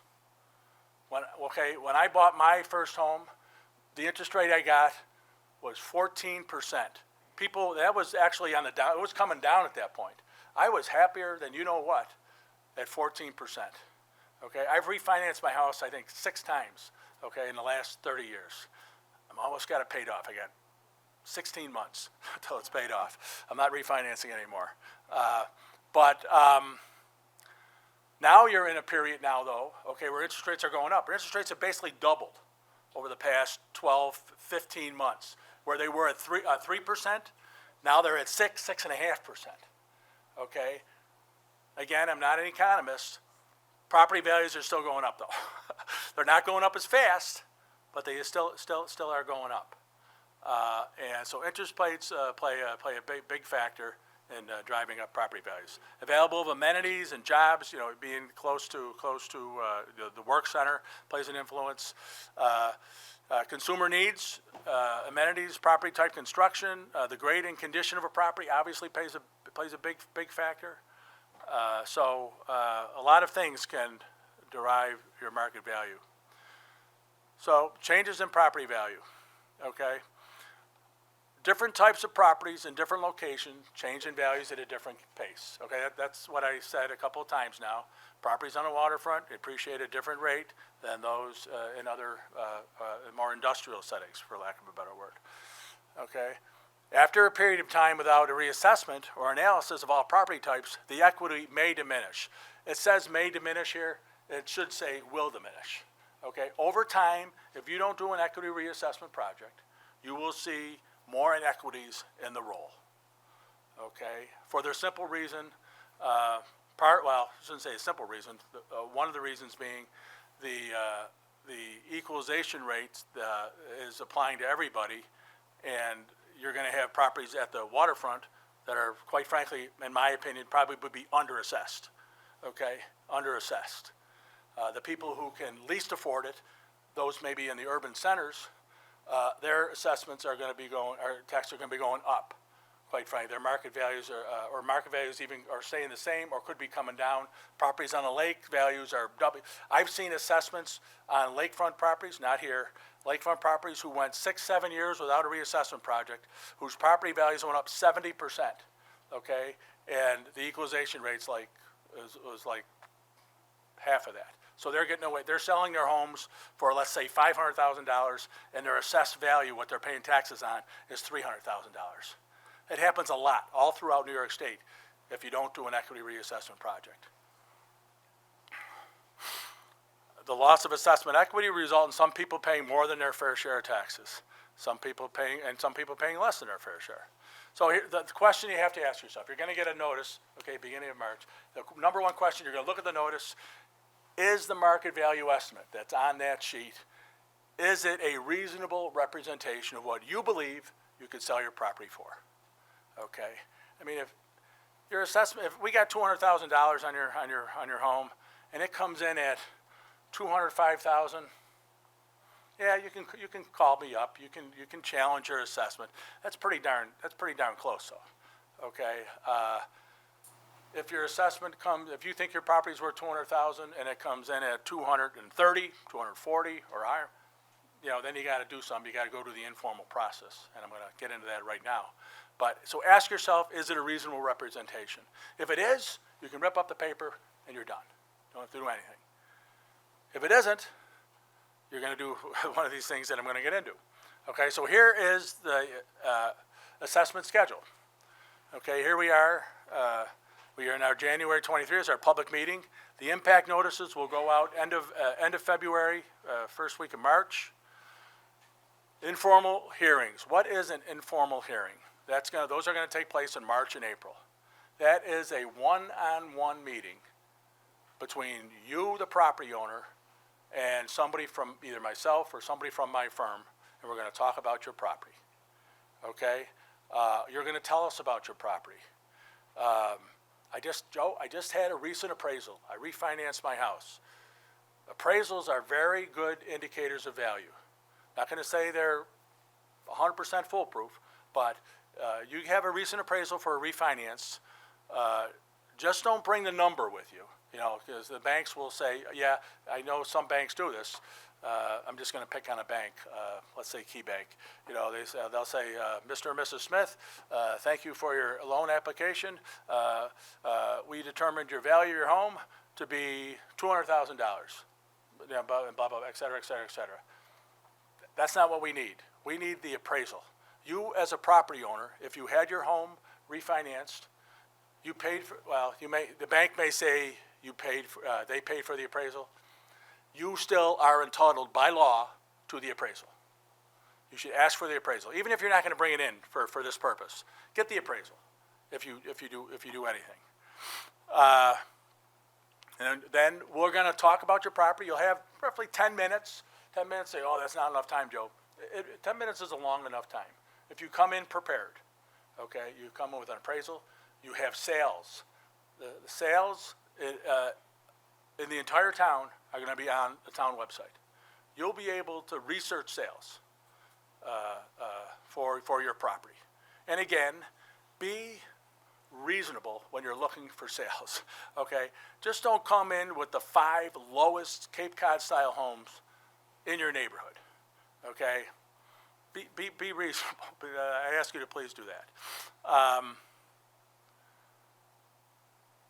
When I bought my first home, the interest rate I got was 14%. That was actually on the down. It was coming down at that point. I was happier than you know what at 14%. Okay, I've refinanced my house, I think, 6 times, okay, in the last 30 years. I'm almost got it paid off. I got 16 months until it's paid off. I'm not refinancing anymore. Now you're in a period now, though, okay, where interest rates are going up. Interest rates have basically doubled over the past 12, 15 months, where they were at 3%. Now they're at 6.5%. Okay? Again, I'm not an economist. Property values are still going up, though. They're not going up as fast, but they still are going up. And so interest rates play a big factor in driving up property values. Available of amenities and jobs, you know, being close to the work center plays an influence. Consumer needs, amenities, property type construction, the grade and condition of a property obviously plays a big factor. So a lot of things can derive your market value. So changes in property value, okay? Different types of properties in different locations change in values at a different pace. Okay, that's what I said a couple of times now. Properties on the waterfront appreciate at a different rate than those in other more industrial settings, for lack of a better word. Okay, after a period of time without a reassessment or analysis of all property types, the equity may diminish. It says may diminish here. It should say will diminish. Okay, over time, if you don't do an equity reassessment project, you will see more inequities in the roll, okay? For the simple reason, I shouldn't say a simple reason, one of the reasons being the equalization rate is applying to everybody, and you're gonna have properties at the waterfront that are, quite frankly, in my opinion, probably would be underassessed, okay? Underassessed. The people who can least afford it, those maybe in the urban centers, their assessments are going to be going, or taxes are going to be going up. Quite frankly, their market values are, or market values even are staying the same or could be coming down. Properties on the lake values are doubling. I've seen assessments on lakefront properties, not here, lakefront properties who went 6-7 years without a reassessment project, whose property values went up 70%, okay? And the equalization rate's like, was like half of that. So they're getting away, they're selling their homes for, let's say, $500,000, and their assessed value, what they're paying taxes on, is $300,000. It happens a lot, all throughout New York State, if you don't do an equity reassessment project. The loss of assessment equity will result in some people paying more than their fair share of taxes, some people paying less than their fair share. So here, the question you have to ask yourself, you're going to get a notice, okay, beginning of March. The number one question, you're going to look at the notice, is the market value estimate that's on that sheet, is it a reasonable representation of what you believe you could sell your property for? Okay, I mean, if your assessment, if we got $200,000 on your home, and it comes in at $205,000, yeah, you can call me up. You can challenge your assessment. That's pretty darn close, though. Okay, if your assessment comes, if you think your property's worth $200,000 and it comes in at 230, 240 or higher, you know, then you got to do something. You got to go to the informal process, and I'm going to get into that right now. But so ask yourself, is it a reasonable representation? If it is, you can rip up the paper and you're done. Don't have to do anything. If it isn't, you're going to do one of these things that I'm going to get into. Okay, so here is the assessment schedule. Okay, here we are. We are now January 23 is our public meeting. The impact notices will go out end of February, first week of March. Informal hearings. What is an informal hearing? Those are going to take place in March and April. That is a one-on-one meeting between you, the property owner, and somebody from either myself or somebody from my firm, and we're going to talk about your property. Okay? You're going to tell us about your property. Joe, I just had a recent appraisal. I refinanced my house. Appraisals are very good indicators of value. Not going to say they're 100% foolproof, but you have a recent appraisal for a refinance. Just don't bring the number with you, you know, because the banks will say, yeah, I know some banks do this. I'm just going to pick on a bank, let's say Key Bank. You know, they'll say, Mr. and Mrs. Smith, thank you for your loan application. We determined your value of your home to be $200,000, you know, blah, blah, blah, et cetera, et cetera, et cetera. That's not what we need. We need the appraisal. You, as a property owner, if you had your home refinanced, you paid for, well, the bank may say you paid for, they paid for the appraisal. You still are entitled by law to the appraisal. You should ask for the appraisal, even if you're not going to bring it in for this purpose. Get the appraisal if you do anything. And then we're going to talk about your property. You'll have roughly 10 minutes. 10 minutes, say, oh, that's not enough time, Joe. 10 minutes is a long enough time. If you come in prepared, okay, you come in with an appraisal, you have sales. The sales in the entire town are going to be on the town website. You'll be able to research sales for your property. And again, be reasonable when you're looking for sales, okay? Just don't come in with the 5 lowest Cape Cod style homes in your neighborhood, okay? Be reasonable. I ask you to please do that.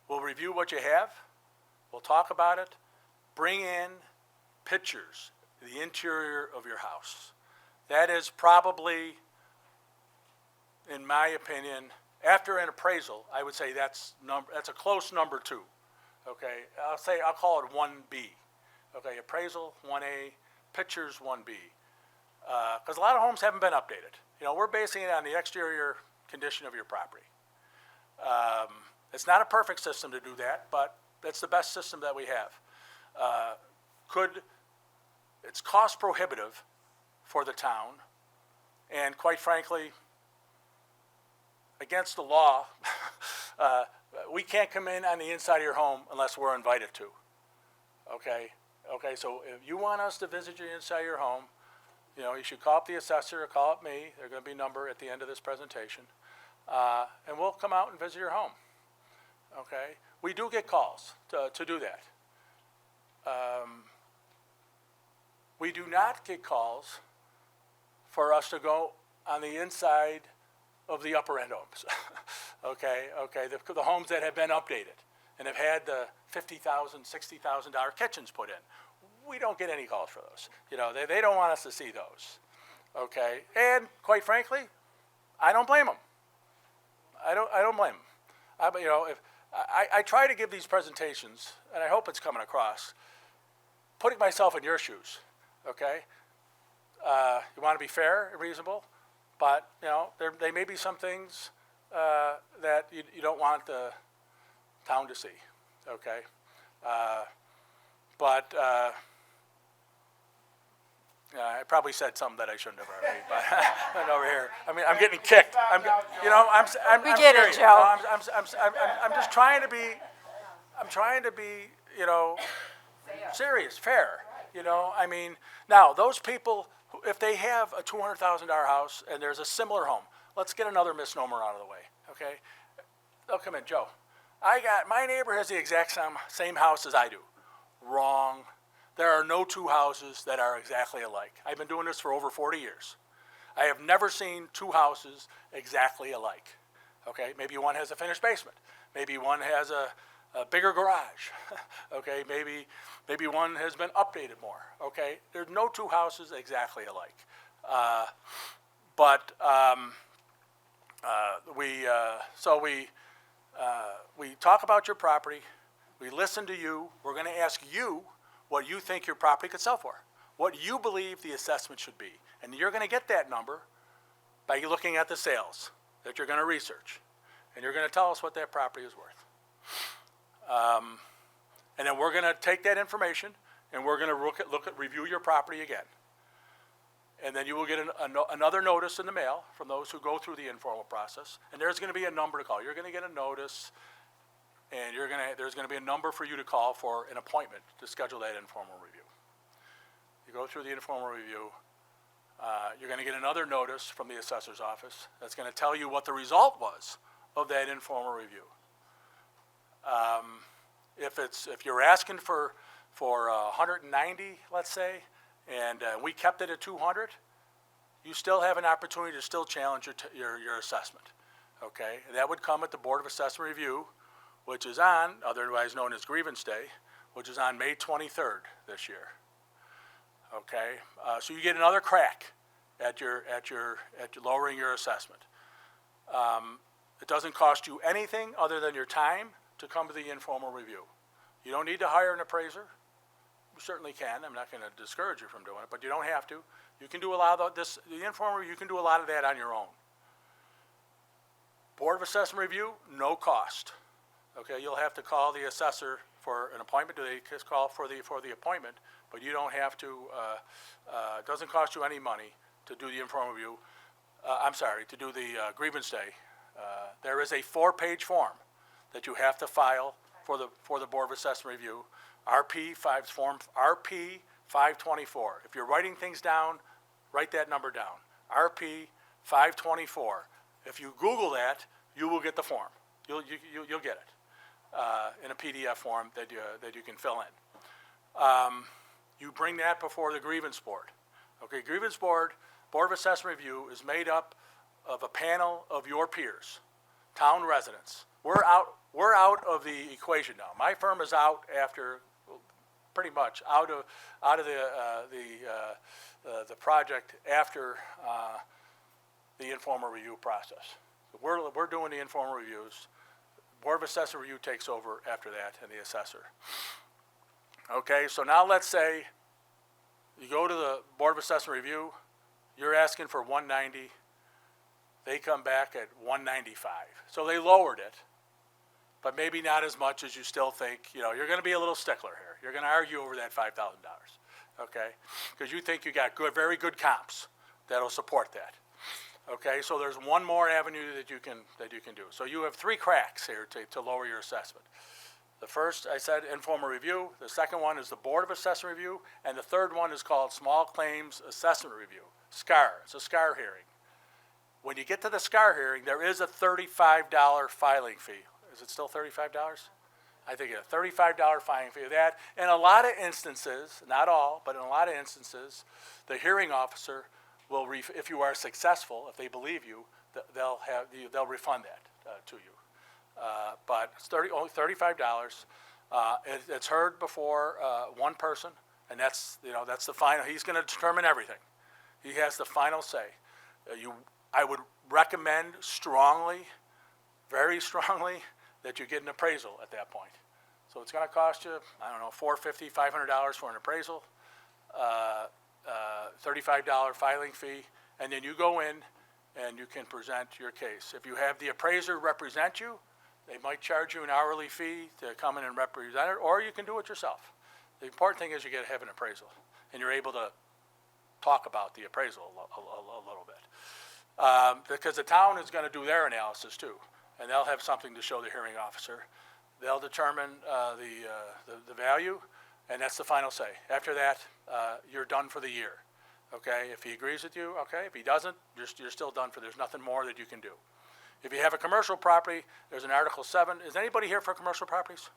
We'll review what you have. We'll talk about it. Bring in pictures of the interior of your house. That is probably, in my opinion, after an appraisal, I would say that's a close number 2. Okay, I'll call it 1B. Okay, appraisal 1A, pictures 1B. Because a lot of homes haven't been updated. You know, we're basing it on the exterior condition of your property. It's not a perfect system to do that, but that's the best system that we have. It's cost prohibitive for the town, and quite frankly, against the law, we can't come in on the inside of your home unless we're invited to. Okay? Okay, so if you want us to visit you inside your home, you know, you should call up the assessor or call up me. There's going to be a number at the end of this presentation. And we'll come out and visit your home. Okay? We do get calls to do that. We do not get calls for us to go on the inside of the upper end homes. Okay, the homes that have been updated and have had the $50,000, $60,000 kitchens put in. We don't get any calls for those. You know, they don't want us to see those. Okay, and quite frankly, I don't blame them. I don't blame them. You know, if I try to give these presentations, and I hope it's coming across, putting myself in your shoes. Okay, you want to be fair and reasonable, but you know there may be some things that you don't want the town to see. Okay, but I probably said something that I shouldn't have already. But over here, I mean, I'm getting kicked. I'm get it, serious. Joe. No, I'm just trying to be. I'm trying to be, you know, serious, fair. You know, I mean, now those people, if they have a $200,000 house and there's a similar home, let's get another misnomer out of the way. Okay, they'll come in, Joe. My neighbor has the exact same house as I do. Wrong. There are no two houses that are exactly alike. I've been doing this for over 40 years. I have never seen two houses exactly alike. Okay, maybe one has a finished basement. Maybe one has a bigger garage. Okay, maybe one has been updated more. Okay, there's no two houses exactly alike. We talk about your property. We listen to you. We're going to ask you what you think your property could sell for, what you believe the assessment should be. And you're going to get that number by looking at the sales that you're going to research. And you're going to tell us what that property is worth. And then we're going to take that information and we're going to review your property again. And then you will get another notice in the mail from those who go through the informal process. And there's going to be a number to call. You're going to get a notice, and there's going to be a number for you to call for an appointment to schedule that informal review. You go through the informal review. You're going to get another notice from the assessor's office that's going to tell you what the result was of that informal review. If you're asking for 190, let's say, and we kept it at 200, you still have an opportunity to still challenge your assessment. Okay, and that would come at the Board of Assessment Review, which is on, otherwise known as Grievance Day, which is on May 23rd this year. Okay, so you get another crack at lowering your assessment. It doesn't cost you anything other than your time to come to the informal review. You don't need to hire an appraiser. You certainly can. I'm not going to discourage you from doing it, but you don't have to. You can do a lot of this. The informal review, you can do a lot of that on your own. Board of Assessment Review, no cost. Okay, you'll have to call the assessor for an appointment. They just call for the appointment, but you don't have to. It doesn't cost you any money to do the informal review. To do the grievance day. There is a 4-page form that you have to file for the Board of Assessment Review. Form RP 524. If you're writing things down, write that number down. RP 524. If you Google that, you will get the form. You'll get it in a PDF form that you can fill in. You bring that before the grievance board. Okay, grievance board, Board of Assessment Review is made up of a panel of your peers, town residents. We're out of the equation now. My firm is out after, pretty much out of the project after the informal review process. So we're doing the informal reviews. Board of Assessment Review takes over after that, and the assessor. Okay, so now let's say you go to the Board of Assessment Review. You're asking for 190. They come back at 195. So they lowered it, but maybe not as much as you still think. You know, you're going to be a little stickler here. You're going to argue over that $5,000, okay? Because you think you got very good comps that'll support that. Okay, so there's one more avenue that you can do. So you have 3 cracks here to lower your assessment. The first, I said, informal review. The second one is the Board of Assessment Review. And the third one is called Small Claims Assessment Review, SCAR. It's a SCAR hearing. When you get to the SCAR hearing, there is a $35 filing fee. Is it still $35? I think a $35 filing fee of that. In a lot of instances, not all, but in a lot of instances, the hearing officer will, if you are successful, if they believe you, they'll refund that to you. But it's only $35. It's heard before one person, and that's the final. He's going to determine everything. He has the final say. I would recommend strongly, very strongly, that you get an appraisal at that point. So it's going to cost you, I don't know, $450, $500 for an appraisal, $35 filing fee, and then you go in and you can present your case. If you have the appraiser represent you, they might charge you an hourly fee to come in and represent it, or you can do it yourself. The important thing is you get to have an appraisal, and you're able to talk about the appraisal a little bit. Because the town is going to do their analysis too, and they'll have something to show the hearing officer. They'll determine the value, and that's the final say. After that, you're done for the year. Okay, if he agrees with you, okay. If he doesn't, you're still done for. There's nothing more that you can do. If you have a commercial property, there's an Article 7. Is anybody here for commercial properties?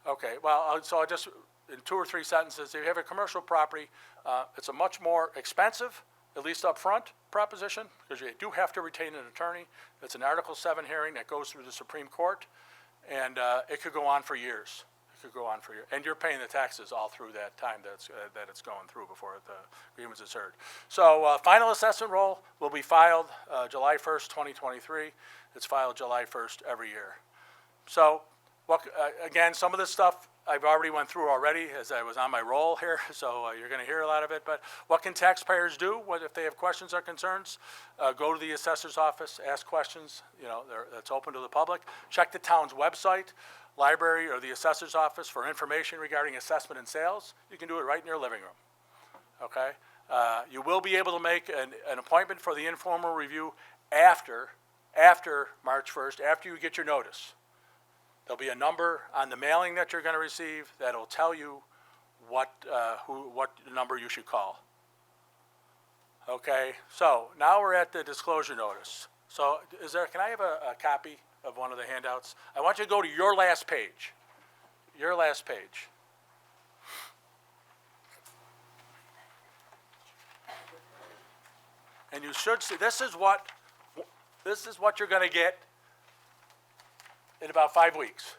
Okay, well, so I just, in 2 or 3 sentences, if you have a commercial property, it's a much more expensive, at least up front, proposition, because you do have to retain an attorney. It's an Article 7 hearing that goes through the Supreme Court, and it could go on for years. It could go on for years. And you're paying the taxes all through that time that it's going through before the agreement is heard. So final assessment roll will be filed July 1st, 2023. It's filed July 1st every year. So again, some of this stuff I've already went through already as I was on my roll here, so you're going to hear a lot of it. But what can taxpayers do if they have questions or concerns? Go to the assessor's office, ask questions. That's open to the public. Check the town's website, library, or the assessor's office for information regarding assessment and sales. You can do it right in your living room. Okay? You will be able to make an appointment for the informal review after March 1st, after you get your notice. There'll be a number on the mailing that you're going to receive that'll tell you what number you should call. Okay, so now we're at the disclosure notice. So can I have a copy of one of the handouts? I want you to go to your last page. Your last page. And you should see, this is what you're going to get in about 5 weeks.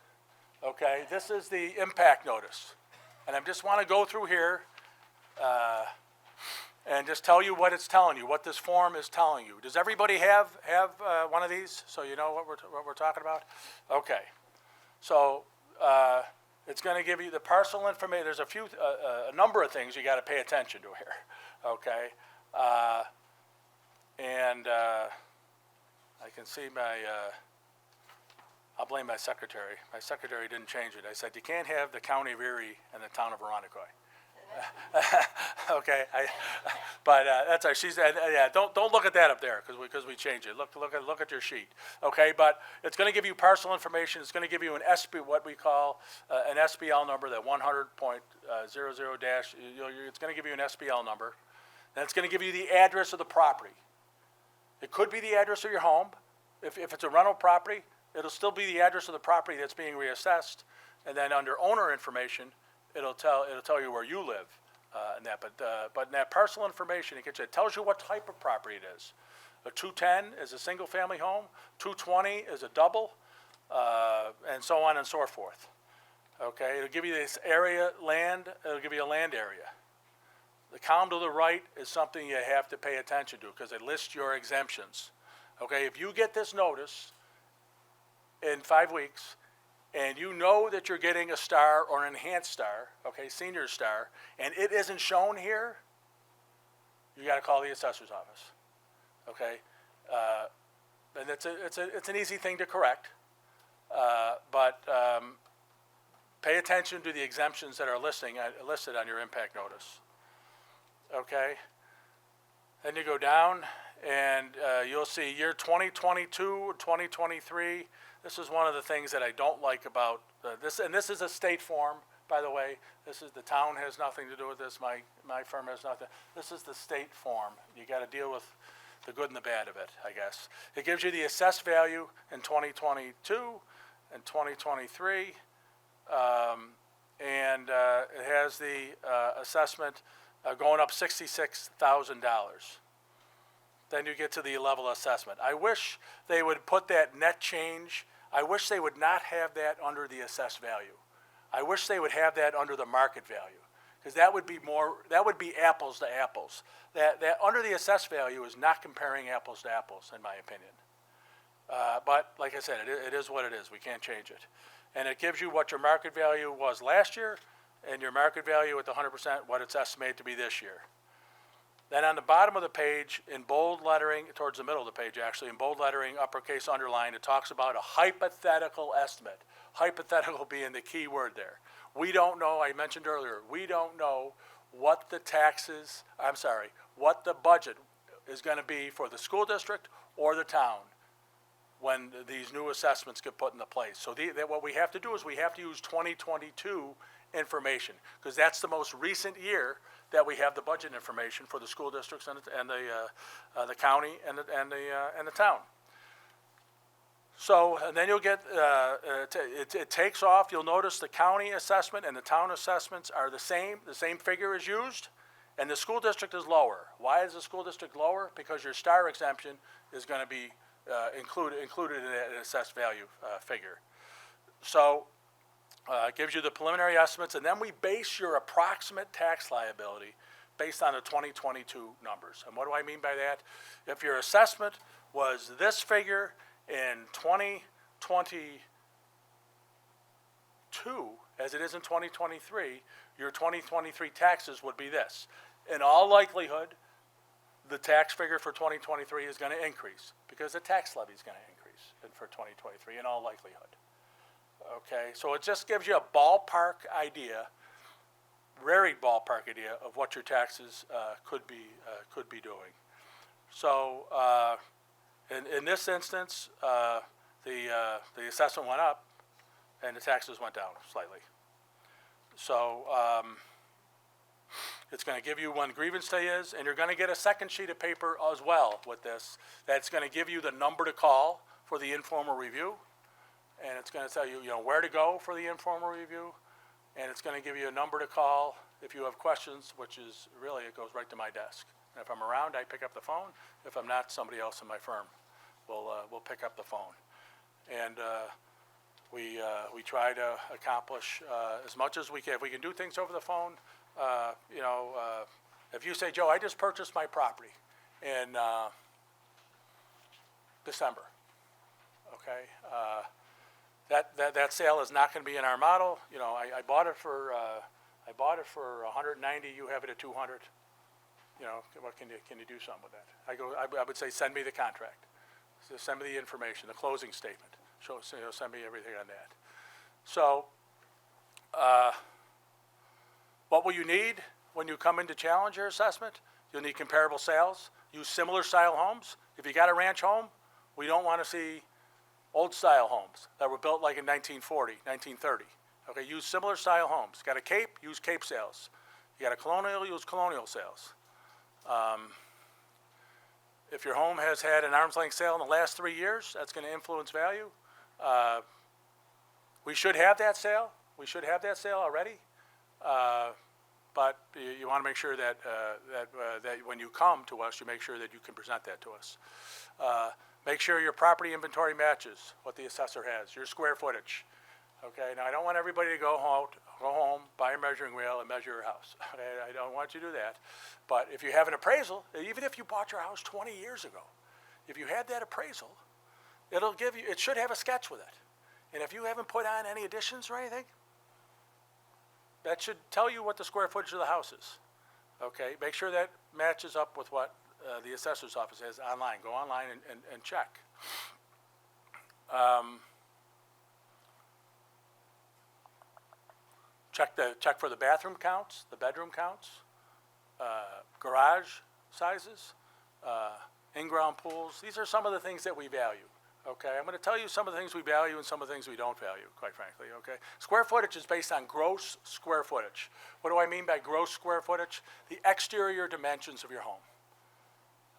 Okay, this is the impact notice. And I just want to go through here and just tell you what it's telling you, what this form is telling you. Does everybody have one of these so you know what we're talking about? Okay, so it's going to give you the parcel information. There's a number of things you got to pay attention to here. Okay, and I can see I'll blame my secretary. My secretary didn't change it. I said, you can't have the county of Erie and the town of Veronica. Okay, but that's right. She's yeah. Don't look at that up there because we changed it. Look at your sheet. Okay, but it's going to give you parcel information. It's going to give you an what we call an SBL number, that 100.00 dash. It's going to give you an SBL number. Then it's going to give you the address of the property. It could be the address of your home. If it's a rental property, it'll still be the address of the property that's being reassessed, and then under owner information, it'll tell you where you live, and that. But in that parcel information, it tells you what type of property it is. A 210 is a single-family home. 220 is a double, and so on and so forth. Okay, it'll give you this area land. It'll give you a land area. The column to the right is something you have to pay attention to because it lists your exemptions. Okay, if you get this notice in 5 weeks, and you know that you're getting a star or an enhanced star, okay, senior star, and it isn't shown here, you got to call the assessor's office, okay? And it's an easy thing to correct, but pay attention to the exemptions that are listed on your impact notice, okay? Then you go down, and you'll see year 2022, 2023. This is one of the things that I don't like about this, and this is a state form, by the way. This is, the town has nothing to do with this. My firm has nothing. This is the state form. You got to deal with the good and the bad of it, I guess. It gives you the assessed value in 2022 and 2023, and it has the assessment going up $66,000. Then you get to the level assessment. I wish they would put that net change. I wish they would not have that under the assessed value. I wish they would have that under the market value, because that would be more, that would be apples to apples. That under the assessed value is not comparing apples to apples, in my opinion. But like I said, it is what it is. We can't change it. And it gives you what your market value was last year and your market value at the 100%, what it's estimated to be this year. Then on the bottom of the page, in bold lettering, towards the middle of the page actually, in bold lettering, uppercase underline, it talks about a hypothetical estimate. Hypothetical being the key word there. We don't know, I mentioned earlier, we don't know what the taxes, what the budget is going to be for the school district or the town when these new assessments get put into place. So what we have to do is we have to use 2022 information, because that's the most recent year that we have the budget information for the school districts and the county and the town. So, and then you'll get, it takes off. You'll notice the county assessment and the town assessments are the same figure is used, and the school district is lower. Why is the school district lower? Because your star exemption is going to be included in an assessed value figure. So, it gives you the preliminary estimates, and then we base your approximate tax liability based on the 2022 numbers. And what do I mean by that? If your assessment was this figure in 2022, as it is in 2023, your 2023 taxes would be this. In all likelihood, the tax figure for 2023 is going to increase because the tax levy is going to increase for 2023 in all likelihood. Okay, so it just gives you a ballpark idea, very ballpark idea of what your taxes could be doing. So in this instance, the assessment went up, and the taxes went down slightly. So it's going to give you when grievance day is, and you're going to get a second sheet of paper as well with this. That's going to give you the number to call for the informal review. And it's going to tell you, where to go for the informal review, and it's going to give you a number to call if you have questions, which is really, it goes right to my desk. And if I'm around, I pick up the phone. If I'm not, somebody else in my firm will pick up the phone. And we try to accomplish as much as we can. If we can do things over the phone, if you say, Joe, I just purchased my property in December, okay. That sale is not going to be in our model. I bought it for 190. You have it at 200. What can you do something with that? I would say send me the contract. So send me the information, the closing statement. Send me everything on that. So, what will you need when you come in to challenge your assessment? You'll need comparable sales. Use similar style homes. If you got a ranch home, we don't want to see old style homes that were built like in 1940, 1930. Okay, use similar style homes. Got a Cape, use Cape sales. You got a colonial, use colonial sales. If your home has had an arm's length sale in the last 3 years, that's going to influence value. We should have that sale. We should have that sale already. But you want to make sure that when you come to us, you make sure that you can present that to us. Make sure your property inventory matches what the assessor has, your square footage. Okay, now I don't want everybody to go home, buy a measuring wheel and measure your house. Okay, I don't want you to do that. But if you have an appraisal, even if you bought your house 20 years ago, if you had that appraisal, it should have a sketch with it. And if you haven't put on any additions or anything, that should tell you what the square footage of the house is. Okay, make sure that matches up with what the assessor's office has online. Go online and check. Check for the bathroom counts, the bedroom counts, garage sizes, in-ground pools. These are some of the things that we value. Okay, I'm going to tell you some of the things we value and some of the things we don't value, quite frankly, okay? Square footage is based on gross square footage. What do I mean by gross square footage? The exterior dimensions of your home.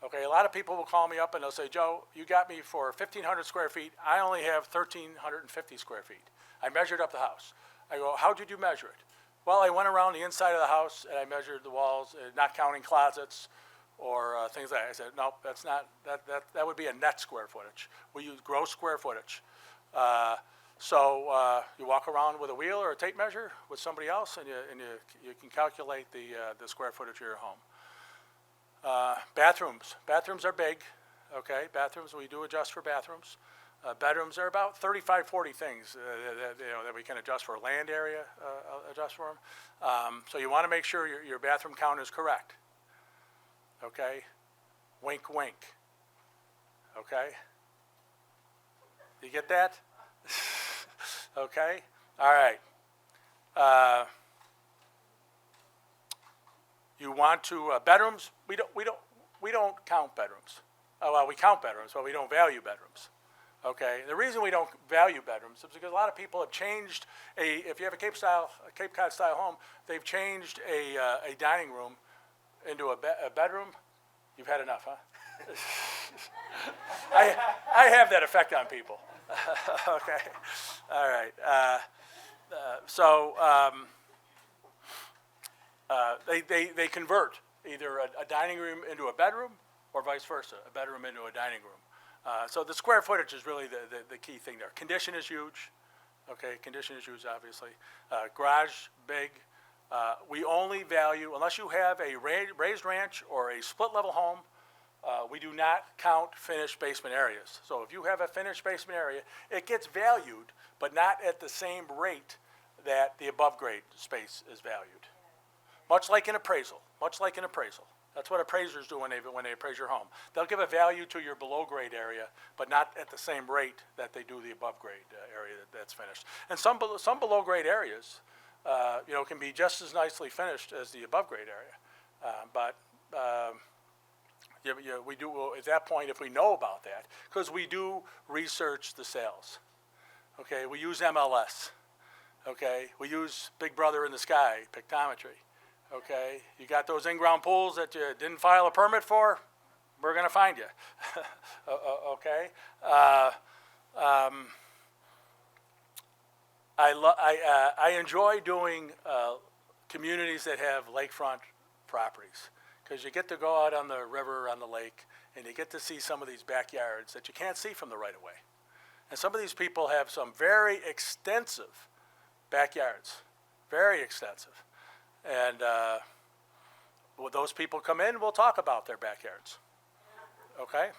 Okay, a lot of people will call me up and they'll say, Joe, you got me for 1,500 square feet. I only have 1,350 square feet. I measured up the house. I go, how did you measure it? Well, I went around the inside of the house and I measured the walls, not counting closets, or things like that. I said, no, that's not, that would be a net square footage. We use gross square footage. So you walk around with a wheel or a tape measure with somebody else, and you can calculate the square footage of your home. Bathrooms. Bathrooms are big, okay? Bathrooms, we do adjust for bathrooms. Bedrooms are about 35, 40 things that we can adjust for. Land area, adjust for them. So you want to make sure your bathroom count is correct. Okay? Wink, wink. Okay? You get that? Okay? All right. You want to bedrooms? We don't count bedrooms. Oh, well, we count bedrooms, but we don't value bedrooms. Okay. The reason we don't value bedrooms is because a lot of people have changed if you have a Cape Cod style home, they've changed a dining room into a bedroom. You've had enough, huh? I have that effect on people. Okay. All right. They convert either a dining room into a bedroom or vice versa, a bedroom into a dining room. So the square footage is really the key thing there. Condition is huge. Okay, condition is huge, obviously. Garage, big. We only value, unless you have a raised ranch or a split-level home, we do not count finished basement areas. So if you have a finished basement area, it gets valued, but not at the same rate that the above-grade space is valued. Much like an appraisal. That's what appraisers do when they appraise your home. They'll give a value to your below-grade area, but not at the same rate that they do the above-grade area that's finished. And some below-grade areas, can be just as nicely finished as the above-grade area. We do, at that point, if we know about that, because we do research the sales. Okay, we use MLS. Okay, we use Big Brother in the Sky, pictometry. Okay, you got those in-ground pools that you didn't file a permit for, we're going to find you. Okay. I enjoy doing communities that have lakefront properties, because you get to go out on the river, on the lake, and you get to see some of these backyards that you can't see from the right-of-way. And some of these people have some very extensive backyards, very extensive. And when those people come in, we'll talk about their backyards. Okay?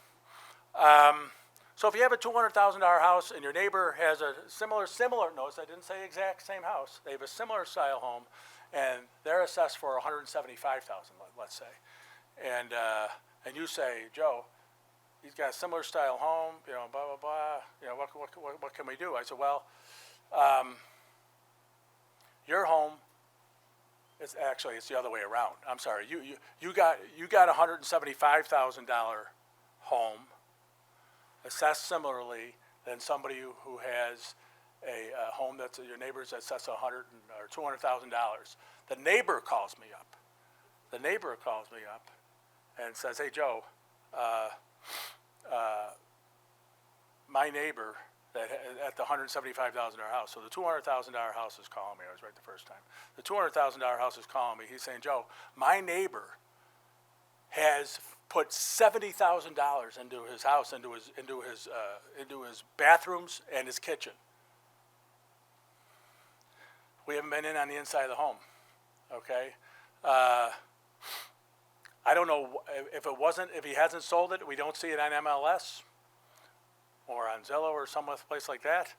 So if you have a $200,000 house and your neighbor has a similar, notice I didn't say exact same house, they have a similar style home, and they're assessed for $175,000, let's say. And you say, Joe, he's got a similar style home, blah, blah, blah, what can we do? I said, well, your home, it's the other way around. I'm sorry, you got a $175,000 home assessed similarly than somebody who has a home that's your neighbor's assessed $100,000 or $200,000. The neighbor calls me up. And says, hey, Joe, my neighbor at the $175,000 house, so the $200,000 house is calling me. I was right the first time. The $200,000 house is calling me. He's saying, Joe, my neighbor has put $70,000 into his house, into his bathrooms and his kitchen. We haven't been in on the inside of the home. Okay. I don't know if he hasn't sold it, we don't see it on MLS or on Zillow or some place like that.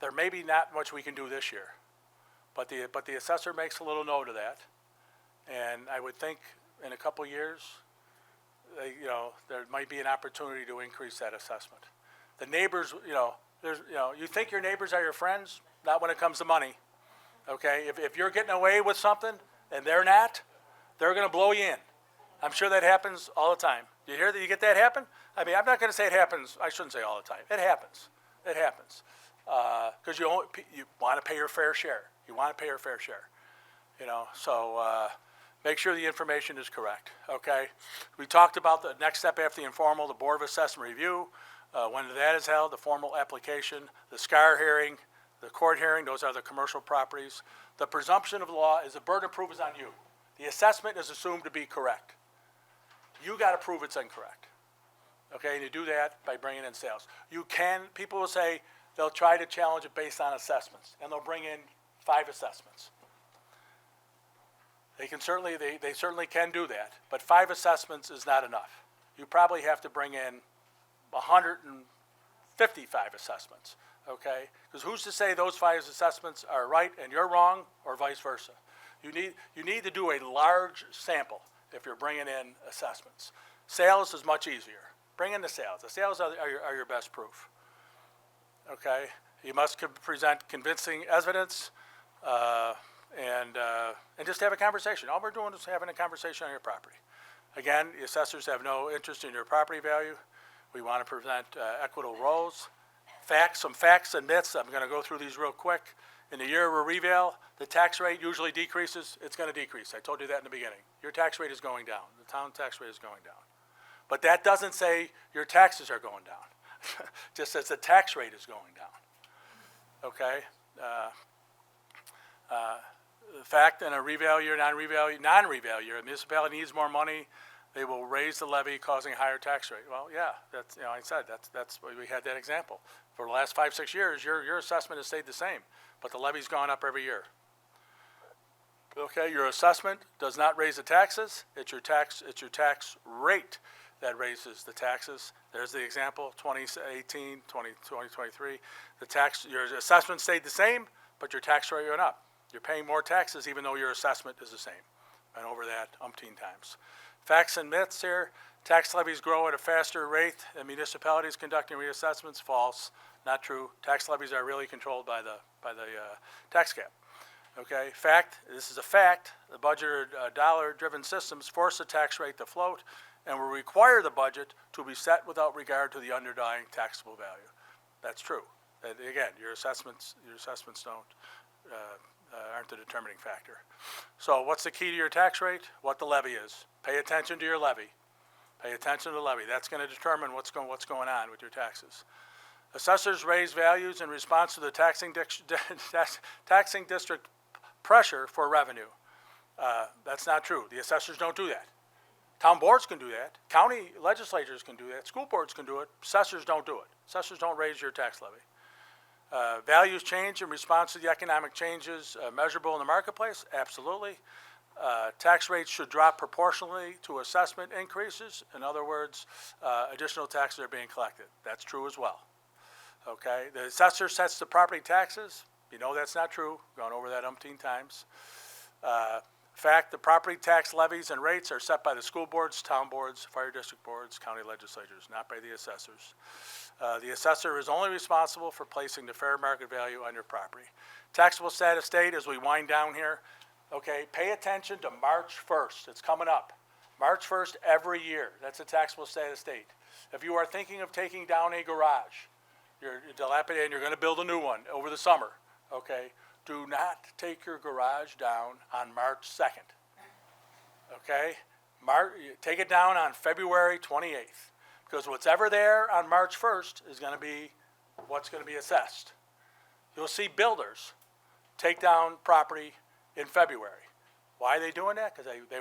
There may be not much we can do this year, but the assessor makes a little note of that, and I would think in a couple years, there might be an opportunity to increase that assessment. The neighbors, you think your neighbors are your friends, not when it comes to money. Okay, if you're getting away with something and they're not, they're going to blow you in. I'm sure that happens all the time. You hear that? You get that happen? I mean, I'm not going to say it happens. I shouldn't say all the time. It happens. It happens. Because you want to pay your fair share. You want to pay your fair share. You know, so make sure the information is correct. Okay. We talked about the next step after the informal, the Board of Assessment review. When that is held, the formal application, the SCAR hearing, the court hearing. Those are the commercial properties. The presumption of law is the burden of proof is on you. The assessment is assumed to be correct. You got to prove it's incorrect. Okay, and you do that by bringing in sales. You can, people will say they'll try to challenge it based on assessments, and they'll bring in 5 assessments. They certainly can do that, but 5 assessments is not enough. You probably have to bring in 155 assessments, okay? Because who's to say those 5 assessments are right and you're wrong, or vice versa? You need to do a large sample if you're bringing in assessments. Sales is much easier. Bring in the sales. The sales are your best proof. Okay? You must present convincing evidence and just have a conversation. All we're doing is having a conversation on your property. Again, the assessors have no interest in your property value. We want to present equitable roles. Some facts and myths. I'm going to go through these real quick. In the year of a reval, the tax rate usually decreases. It's going to decrease. I told you that in the beginning. Your tax rate is going down. The town tax rate is going down. But that doesn't say your taxes are going down. Just says the tax rate is going down. Okay? The fact in a reval year, non-reval year, a municipality needs more money, they will raise the levy, causing a higher tax rate. Well, yeah, that's, I said that's we had that example. For the last 5-6 years, your assessment has stayed the same, but the levy's gone up every year. Okay, your assessment does not raise the taxes. It's your tax rate that raises the taxes. There's the example, 2018, 2023. Your assessment stayed the same, but your tax rate went up. You're paying more taxes even though your assessment is the same. Went over that umpteen times. Facts and myths here. Tax levies grow at a faster rate than municipalities conducting reassessments. False. Not true. Tax levies are really controlled by the tax cap. Okay, fact, this is a fact. The budget dollar-driven systems force the tax rate to float and will require the budget to be set without regard to the underlying taxable value. That's true. Again, your assessments aren't the determining factor. So what's the key to your tax rate? What the levy is. Pay attention to your levy. Pay attention to the levy. That's going to determine what's going on with your taxes. Assessors raise values in response to the taxing district pressure for revenue. That's not true. The assessors don't do that. Town boards can do that. County legislatures can do that. School boards can do it. Assessors don't do it. Assessors don't raise your tax levy. Values change in response to the economic changes measurable in the marketplace? Absolutely. Tax rates should drop proportionally to assessment increases. In other words, additional taxes are being collected. That's true as well. Okay, the assessor sets the property taxes. You know that's not true. Gone over that umpteen times. Fact, the property tax levies and rates are set by the school boards, town boards, fire district boards, county legislatures, not by the assessors. The assessor is only responsible for placing the fair market value on your property. Taxable status date, as we wind down here, okay, pay attention to March 1st. It's coming up. March 1st every year. That's a taxable status date. If you are thinking of taking down a garage, you're dilapidated and you're going to build a new one over the summer, okay, do not take your garage down on March 2nd, okay? Take it down on February 28th, because what's ever there on March 1st is going to be what's going to be assessed. You'll see builders take down property in February. Why are they doing that? Because they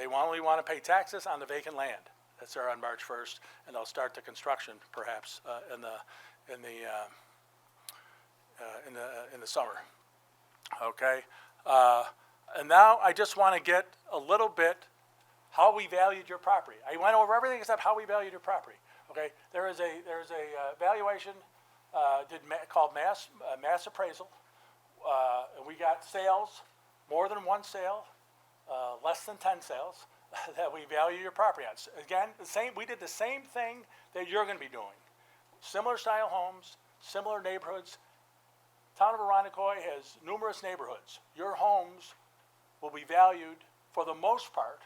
only want to pay taxes on the vacant land that's there on March 1st, and they'll start the construction perhaps in the summer. Okay, and now I just want to get a little bit how we valued your property. I went over everything except how we valued your property. Okay, there's a valuation called mass appraisal. And we got sales, more than one sale, less than 10 sales that we value your property on. Again, we did the same thing that you're going to be doing. Similar style homes, similar neighborhoods. Town of Arundecoy has numerous neighborhoods. Your homes will be valued, for the most part,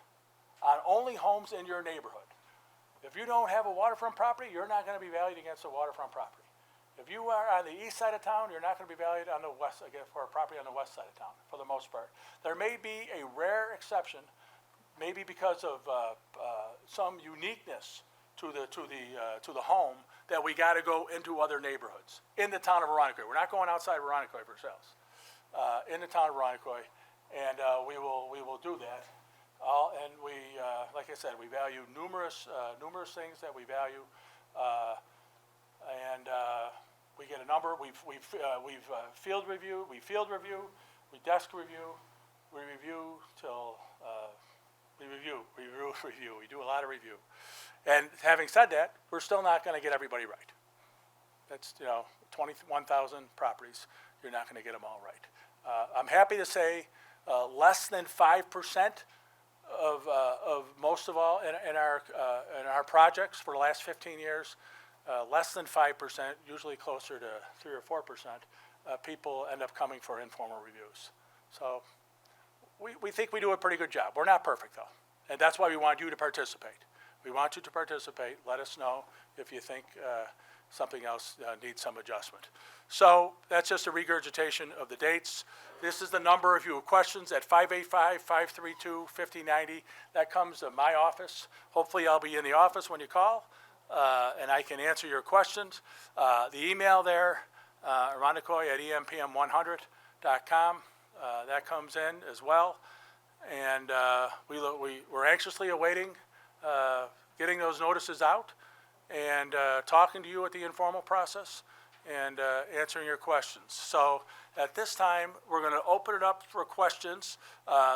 on only homes in your neighborhood. If you don't have a waterfront property, you're not going to be valued against a waterfront property. If you are on the east side of town, you're not going to be valued on the west, again, for a property on the west side of town, for the most part. There may be a rare exception, maybe because of some uniqueness to the home, that we got to go into other neighborhoods in the town of Veronica. We're not going outside Veronica for ourselves. In the town of Veronica, and we will do that. And we, like I said, we value numerous things that we value, and we get a number. We've field review, we desk review, we review till we review. We do a lot of review. And having said that, we're still not going to get everybody right. That's 21,000 properties. You're not going to get them all right. I'm happy to say less than 5% of most of all in our projects for the last 15 years, less than 5%, usually closer to 3 or 4%, people end up coming for informal reviews. So we think we do a pretty good job. We're not perfect though, and that's why we want you to participate. We want you to participate. Let us know if you think something else needs some adjustment. So that's just a regurgitation of the dates. This is the number if you have questions at 585-532-5090. That comes to my office. Hopefully I'll be in the office when you call, and I can answer your questions. The email there, rondecoy@empm100.com, that comes in as well. And we're anxiously awaiting getting those notices out and talking to you at the informal process and answering your questions. So at this time, we're going to open it up for questions,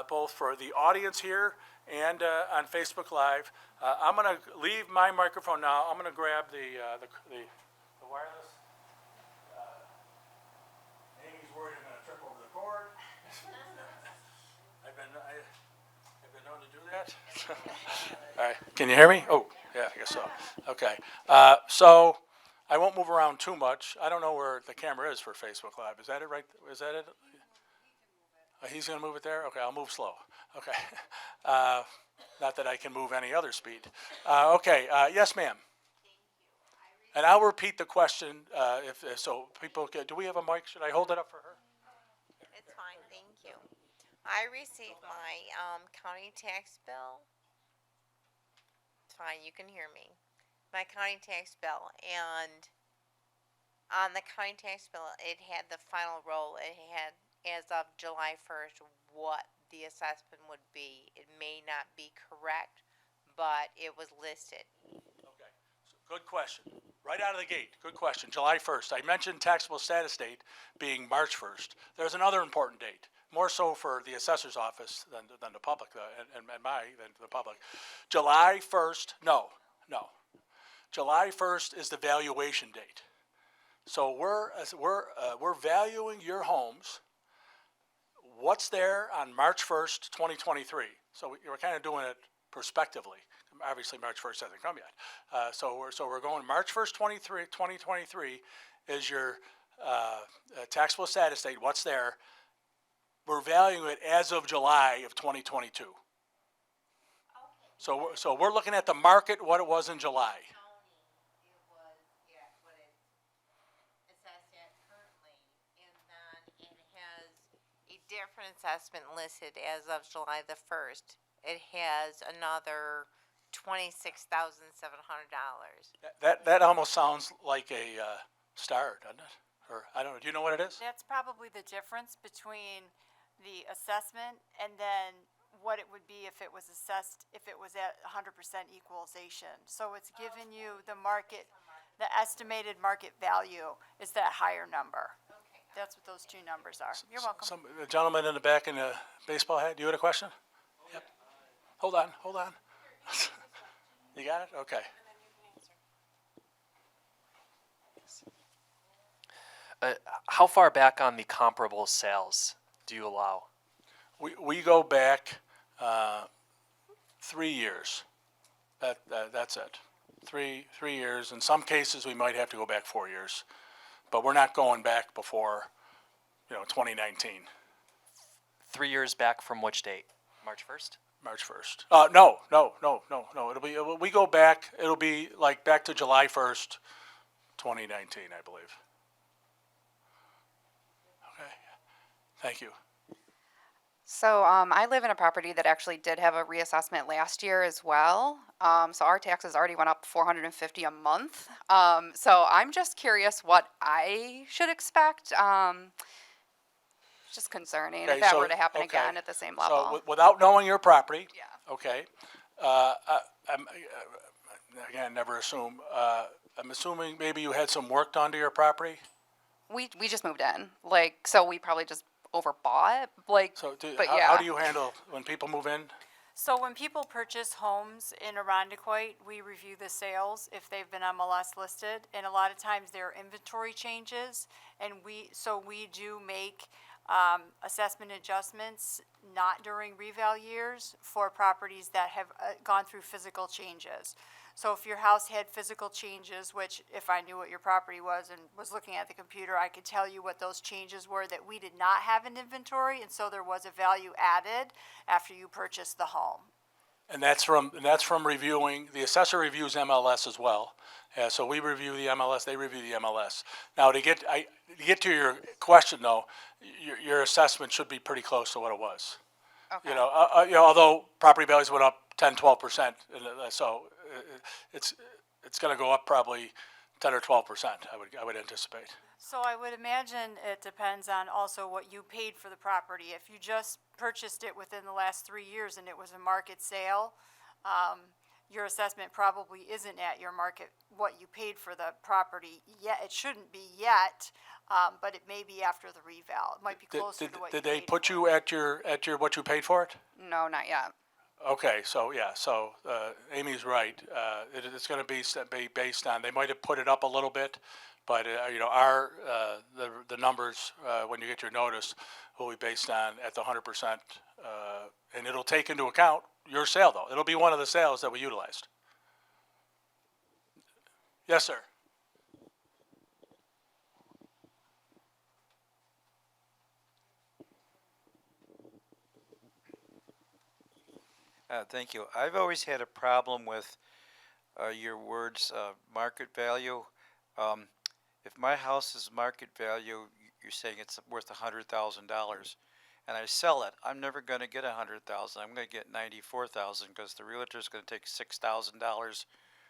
both for the audience here and on Facebook Live. I'm going to leave my microphone now. I'm going to grab the wireless. Amy's worried I'm going to trip over the cord. I've been known to do that. All right, can you hear me? Oh, yeah, I guess so. Okay, so I won't move around too much. I don't know where the camera is for Facebook Live. Is that it right? Is that it? He's going to move it there? Okay, I'll move slow. Okay. Not that I can move any other speed. Okay, yes, ma'am. And I'll repeat the question if so people get, do we have a mic? Should I hold it up for her? It's fine, thank you. I received my county tax bill. It's fine, you can hear me. My county tax bill, and on the county tax bill, it had the final roll. It had, as of July 1st, what the assessment would be. It may not be correct, but it was listed. Okay, so good question. Right out of the gate, good question. July 1st. I mentioned taxable status date being March 1st. There's another important date, more so for the assessor's office than the public, than the public. July 1st, no. July 1st is the valuation date. So we're valuing your homes. What's there on March 1st, 2023? So we're kind of doing it prospectively. Obviously, March 1st hasn't come yet. So we're going March 1st, 2023 is your taxable status date. What's there? We're valuing it as of July of 2022. Okay. So we're looking at the market, what it was in July. Different assessment listed as of July the 1st. It has another $26,700. That almost sounds like a star, doesn't it? Or I don't know. Do you know what it is? That's probably the difference between the assessment and then what it would be if it was assessed, if it was at 100% equalization. So it's giving you the market, the estimated market value is that higher number. That's what those two numbers are. You're welcome. The gentleman in the back in the baseball hat, you had a question? Yep. Hold on. You got it? Okay. How far back on the comparable sales do you allow? We go back 3 years. That's it. Three years. In some cases, we might have to go back 4 years. But we're not going back before, 2019. 3 years back from which date? March 1st? March 1st. No. We go back, it'll be like back to July 1st, 2019, I believe. Okay, thank you. So I live in a property that actually did have a reassessment last year as well. So our taxes already went up $450 a month. So I'm just curious what I should expect. It's just concerning Okay, if that so- were to happen okay. again at the same So level. without knowing your property. Yeah. Okay, again, never assume, I'm assuming maybe you had some work done to your property? We just moved in, like, so we probably just overbought, like, So but how yeah. do you handle when people move in? So when people purchase homes in Arundecoit, we review the sales if they've been MLS listed, and a lot of times there are inventory changes, and we do make assessment adjustments not during reval years for properties that have gone through physical changes. So if your house had physical changes, which if I knew what your property was and was looking at the computer, I could tell you what those changes were that we did not have in inventory, and so there was a value added after you purchased the home. And that's from reviewing, the assessor reviews MLS as well. Yeah, so we review the MLS, they review the MLS. Now, to get to your question though, your assessment should be pretty close to what it was. Okay. Although property values went up 10-12%, so it's gonna go up probably 10 or 12%, I would anticipate. So I would imagine it depends on also what you paid for the property. If you just purchased it within the last 3 years and it was a market sale, your assessment probably isn't at your market, what you paid for the property yet. It shouldn't be yet, but it may be after the reval. It might be closer to what you Did they paid put for. you at your what you paid for it? No, not yet. Okay, so yeah, so Amy's right. It's going to be based on. They might have put it up a little bit, but our the numbers when you get your notice will be based on at the 100%, and it'll take into account your sale though. It'll be one of the sales that we utilized. Yes, sir. Thank you. I've always had a problem with your words, market value. If my house is market value, you're saying it's worth $100,000, and I sell it, I'm never going to get $100,000. I'm going to get $94,000 because the realtor's going to take $6,000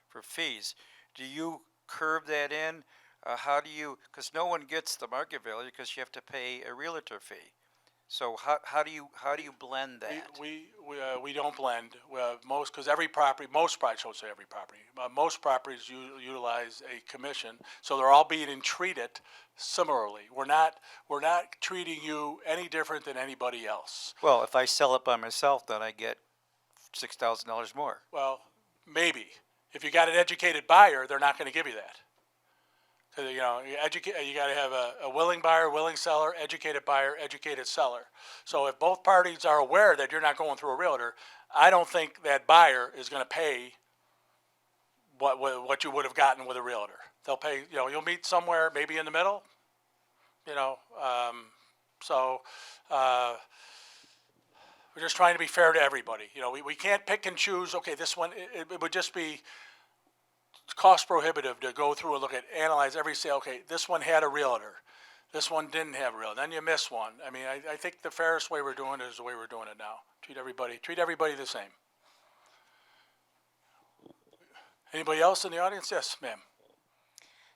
for fees. Do you curve that in? How do you? Because no one gets the market value because you have to pay a realtor fee. So how do you blend that? We don't blend most, because every property, most properties, I should say every property, most properties utilize a commission, so they're all being treated similarly. We're not treating you any different than anybody else. Well, if I sell it by myself, then I get $6,000 more. Well, maybe if you got an educated buyer, they're not going to give you that. You got to have a willing buyer, willing seller, educated buyer, educated seller. So if both parties are aware that you're not going through a realtor, I don't think that buyer is going to pay what you would have gotten with a realtor. They'll pay, you'll meet somewhere maybe in the middle, so we're just trying to be fair to everybody. We can't pick and choose, okay, this one, it would just be cost prohibitive to go through and analyze every sale. Okay, this one had a realtor. This one didn't have a realtor. Then you miss one. I mean, I think the fairest way we're doing it is the way we're doing it now. Treat everybody the same. Anybody else in the audience? Yes, ma'am.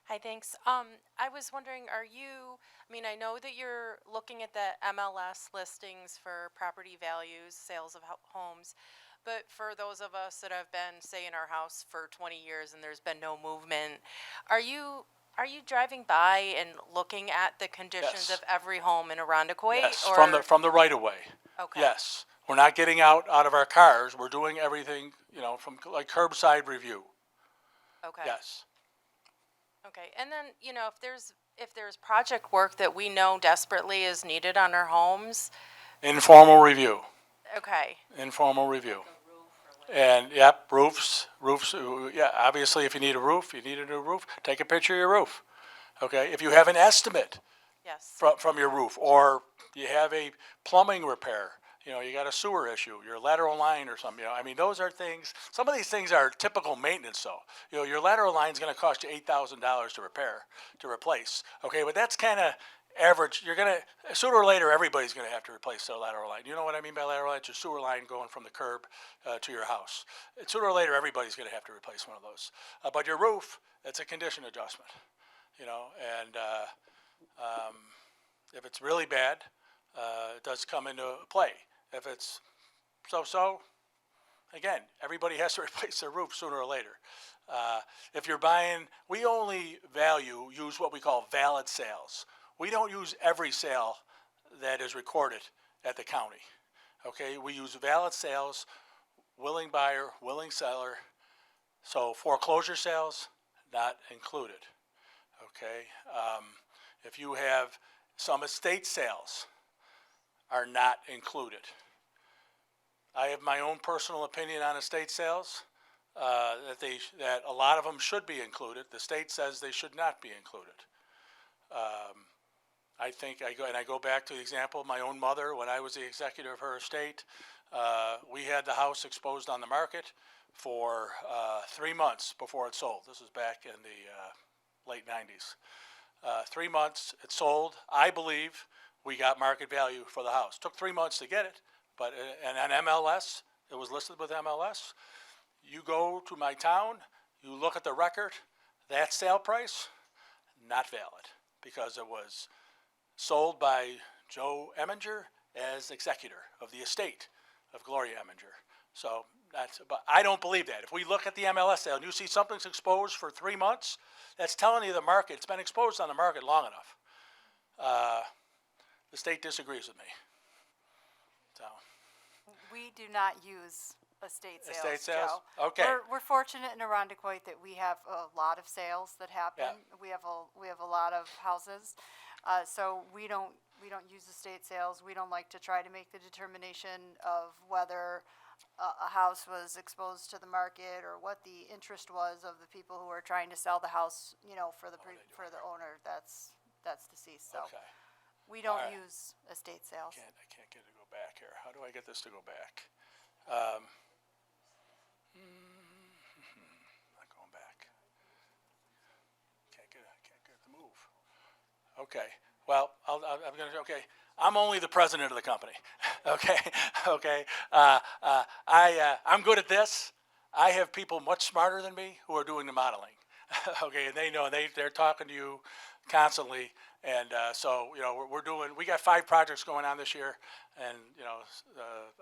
Hi, thanks. I was wondering, I know that you're looking at the MLS listings for property values, sales of homes, but for those of us that have been, say, in our house for 20 years and there's been no movement, are you driving by and looking at the conditions Yes. of every home in Arundecoit? Yes, or? from the right of way. Okay. Yes, we're not getting out of our cars. We're doing everything, from like curbside review. Okay. Yes. Okay, and then, if there's project work that we know desperately is needed on our homes, Informal review. okay. Informal review. And, yep, roofs, yeah, obviously if you need a roof, you need a new roof, take a picture of your roof. Okay, if you have an estimate Yes. from your roof, or you have a plumbing repair, You know, you got a sewer issue, your lateral line or something, you know, I mean, those are things, some of these things are typical maintenance though. You know, your lateral line's gonna cost you $8,000 to repair, to replace, okay, but that's kinda average, sooner or later, everybody's gonna have to replace their lateral line. You know what I mean by lateral line? It's your sewer line going from the curb, to your house. Sooner or later, everybody's gonna have to replace one of those. But your roof, it's a condition adjustment, you know, and, if it's really bad, it does come into play. If it's so-so, again, everybody has to replace their roof sooner or later. If you're buying, we only use what we call valid sales. We don't use every sale that is recorded at the county. Okay, we use valid sales, willing buyer, willing seller. So foreclosure sales, not included. Okay, if you have some estate sales, are not included. I have my own personal opinion on estate sales, that a lot of them should be included. The state says they should not be included. I go back to the example of my own mother. When I was the executor of her estate, we had the house exposed on the market for 3 months before it sold. This was back in the late 90s. 3 months, it sold. I believe we got market value for the house. Took 3 months to get it, but and on MLS, it was listed with MLS. You go to my town, you look at the record, that sale price, not valid, because it was sold by Joe Eminger as executor of the estate of Gloria Eminger. So but I don't believe that. If we look at the MLS sale and you see something's exposed for 3 months, that's telling you the market, it's been exposed on the market long enough. The state disagrees with me. So. We do not use estate sales, Estate sales? Joe. Okay. We're fortunate in Arundecoit that we have a lot of sales that happen. Yeah. We have a lot of houses, so we don't use estate sales. We don't like to try to make the determination of whether a house was exposed to the market or what the interest was of the people who are trying to sell the house, you know, for the owner that's deceased. So Okay. we don't All right. use estate sales. I can't get it to go back here. How do I get this to go back? Not going back. Can't get it to move. Okay. Well, I'm gonna. Okay. I'm only the president of the company. Okay. Okay. I'm good at this. I have people much smarter than me who are doing the modeling. Okay, and they know they're talking to you constantly, and so you know we got 5 projects going on this year, and you know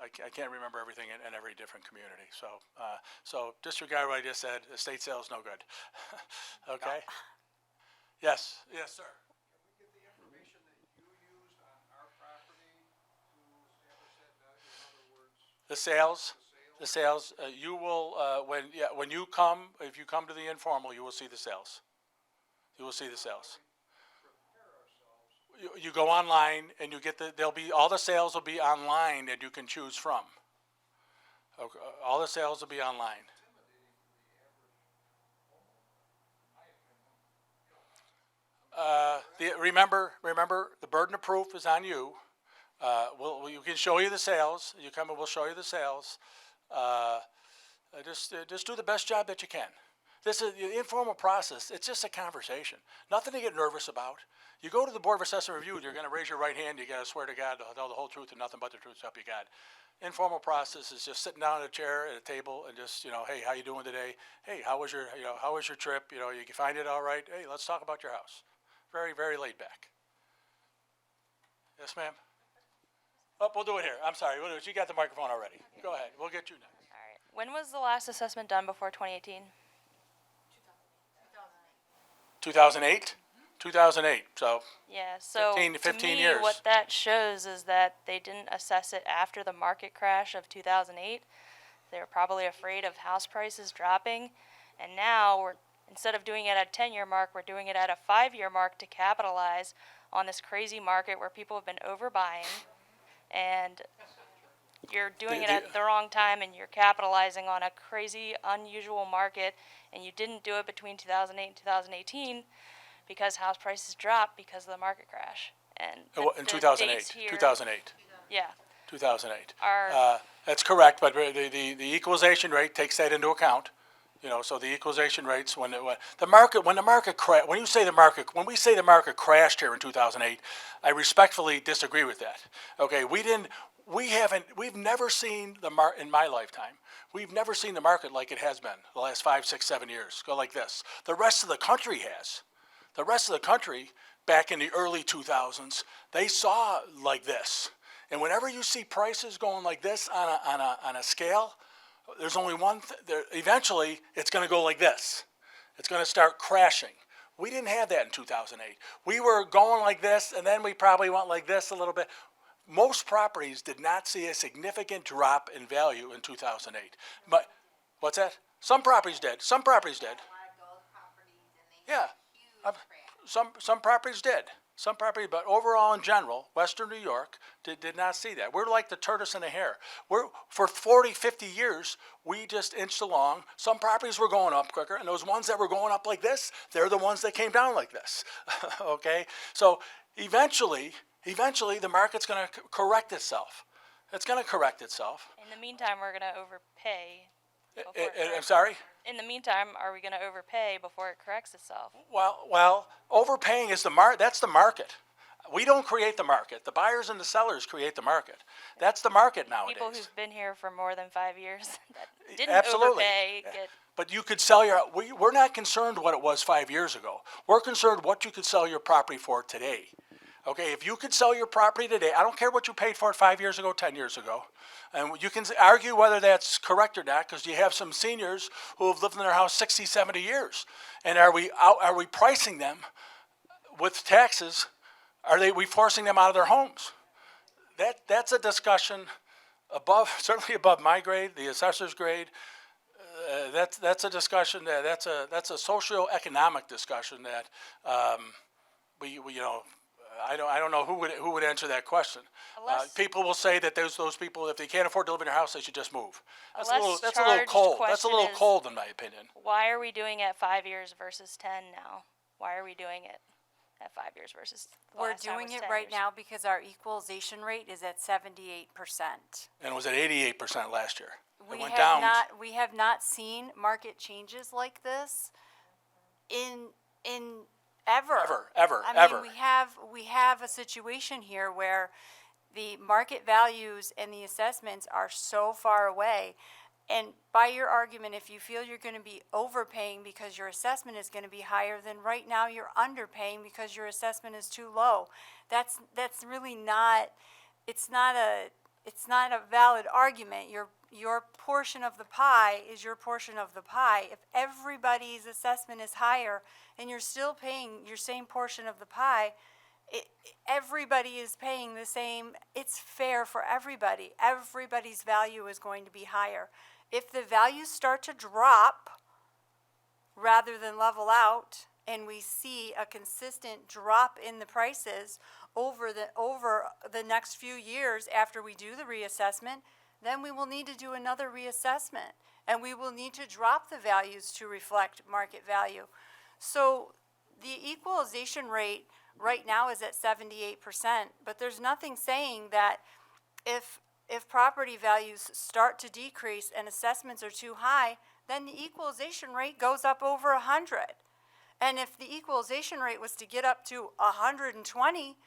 I can't remember everything in every different community. So disregard what I just said. Estate sales no good. Okay. No. Yes, sir. Can we get the information that you used on our property to establish that value? In other words, The sales. You will when you come, if you come to the informal, you will see the sales. You will see the sales. You go online and you get all the sales will be online that you can choose from. Okay, all the sales will be online. Remember, the burden of proof is on you. You can show you the sales. You come and we'll show you the sales. Just do the best job that you can. This is the informal process. It's just a conversation. Nothing to get nervous about. You go to the Board of Assessment Review, you're going to raise your right hand. You got to swear to God to tell the whole truth and nothing but the truth, so help you God. Informal process is just sitting down at a chair at a table and just hey, how you doing today? Hey, how was your trip? You find it all right? Hey, let's talk about your house. Very, very laid back. Yes, ma'am. Oh, we'll do it here. I'm sorry. You got the microphone already. Go ahead. We'll get you next. All right. When was the last assessment done before 2018? 2008? 2008. So Yeah, so 15 to me, years. what that shows is that they didn't assess it after the market crash of 2008. They were probably afraid of house prices dropping, and now instead of doing it at a 10-year mark, we're doing it at a 5-year mark to capitalize on this crazy market where people have been overbuying, and you're doing it at the wrong time, and you're capitalizing on a crazy, unusual market, and you didn't do it between 2008 and 2018 because house prices dropped because of the market crash. And In 2008. 2008. Yeah. 2008. Are- That's correct, but the equalization rate takes that into account. So the equalization rates, when we say the market crashed here in 2008, I respectfully disagree with that. Okay, we've never seen in my lifetime, we've never seen the market like it has been the last 5, 6, 7 years, go like this. The rest of the country has. The rest of the country, back in the early 2000s, they saw like this. And whenever you see prices going like this on a scale, there's only one. Eventually, it's going to go like this. It's going to start crashing. We didn't have that in 2008. We were going like this, and then we probably went like this a little bit. Most properties did not see a significant drop in value in 2008. But what's that? Some properties did. Some properties did. Yeah. Some properties did. Some properties, but overall in general, Western New York did not see that. We're like the tortoise and the hare. For 40, 50 years, we just inched along. Some properties were going up quicker, and those ones that were going up like this, they're the ones that came down like this. Okay? So eventually, the market's going to correct itself. It's going to correct itself. In the meantime, we're going to overpay. I'm sorry? In the meantime, are we going to overpay before it corrects itself? Well, overpaying is that's the market. We don't create the market. The buyers and the sellers create the market. That's the market nowadays. People who've been here for more than 5 years that didn't Absolutely. overpay get. But you could sell we're not concerned what it was 5 years ago. We're concerned what you could sell your property for today. Okay, if you could sell your property today, I don't care what you paid for it 5 years ago, 10 years ago. And you can argue whether that's correct or not, because you have some seniors who have lived in their house 60, 70 years. And are we pricing them with taxes? Are we forcing them out of their homes? That's a discussion certainly above my grade, the assessor's grade. That's a discussion that's a socioeconomic discussion that I don't know who would answer that question. People will say that those people, if they can't afford to live in their house, they should just move. That's a little cold. That's a little cold, in my opinion. Why are we doing it at 5 years versus 10 now? Why are we doing it at 5 years versus? We're doing it right now because our equalization rate is at 78%. And it was at 88% last year. It went have down. We have not seen market changes like this in ever. I mean, we have a situation here where the market values and the assessments are so far away. And by your argument, if you feel you're going to be overpaying because your assessment is going to be higher, then right now you're underpaying because your assessment is too low. That's really not. It's not a valid argument. Your portion of the pie is your portion of the pie. If everybody's assessment is higher and you're still paying your same portion of the pie, everybody is paying the same. It's fair for everybody. Everybody's value is going to be higher. If the values start to drop rather than level out, and we see a consistent drop in the prices over the next few years after we do the reassessment, then we will need to do another reassessment, and we will need to drop the values to reflect market value. So the equalization rate right now is at 78%, but there's nothing saying that if property values start to decrease and assessments are too high, then the equalization rate goes up over 100. And if the equalization rate was to get up to 120,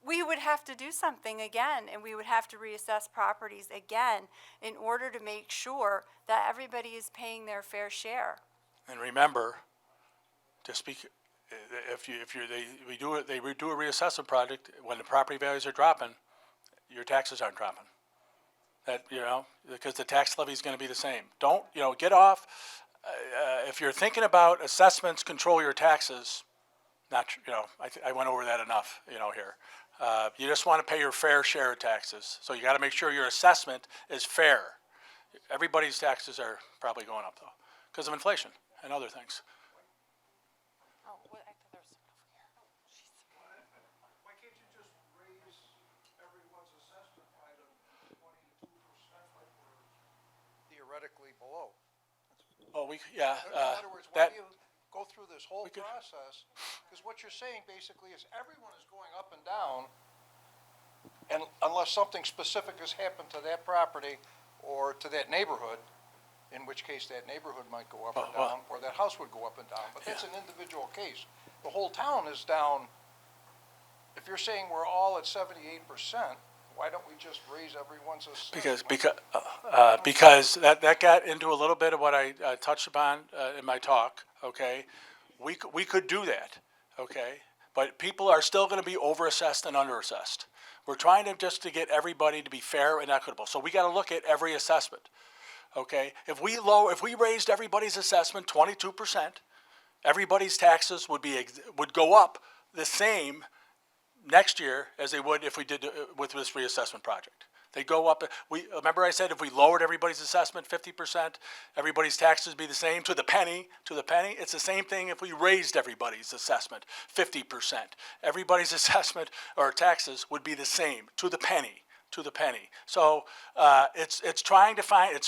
we would have to do something again, and we would have to reassess properties again in order to make sure that everybody is paying their fair share. And remember, to speak, they do a reassessment project when the property values are dropping, your taxes aren't dropping. Because the tax levy is going to be the same. Don't get off. If you're thinking about assessments control your taxes, I went over that enough. Here. You just want to pay your fair share of taxes. So you got to make sure your assessment is fair. Everybody's taxes are probably going up, though, because of inflation and other things. Why can't you just raise everyone's assessment by the 22% like we're theoretically below? In other words, why do you go through this whole process? Because what you're saying basically is everyone is going up and down And unless something specific has happened to that property or to that neighborhood, in which case that neighborhood might go up and Well, down, or that house would go up and down, but that's an individual case. The whole town is down. If you're saying we're all at 78%, why don't we just raise everyone's assessment? Because that got into a little bit of what I touched upon in my talk, okay? We could do that, okay? But people are still gonna be overassessed and underassessed. We're trying to just to get everybody to be fair and equitable, so we gotta look at every assessment, okay? If we raised everybody's assessment 22%, everybody's taxes would go up the same next year as they would if we did with this reassessment project. They go up. Remember I said if we lowered everybody's assessment 50%, everybody's taxes would be the same to the penny. To the penny, it's the same thing if we raised everybody's assessment 50%. Everybody's assessment or taxes would be the same to the penny. To the penny. So it's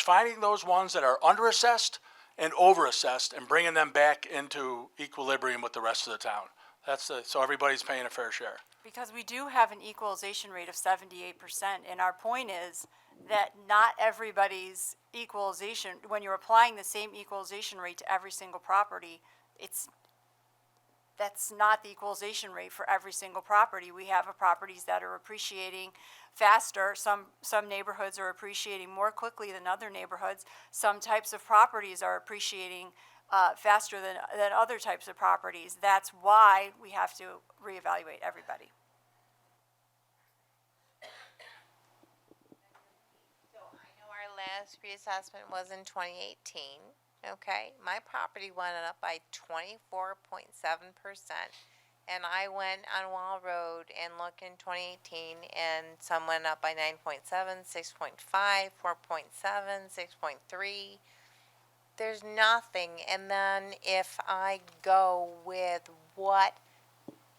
finding those ones that are underassessed and overassessed and bringing them back into equilibrium with the rest of the town. So everybody's paying a fair share. Because we do have an equalization rate of 78%, and our point is that not everybody's equalization, when you're applying the same equalization rate to every single property, that's not the equalization rate for every single property. We have properties that are appreciating faster. Some neighborhoods are appreciating more quickly than other neighborhoods. Some types of properties are appreciating faster than other types of properties. That's why we have to reevaluate everybody. So I know our last reassessment was in 2018, okay? My property went up by 24.7%, and I went on Wall Road and looked in 2018, and some went up by 9.7, 6.5, 4.7, 6.3. There's nothing, and then if I go with what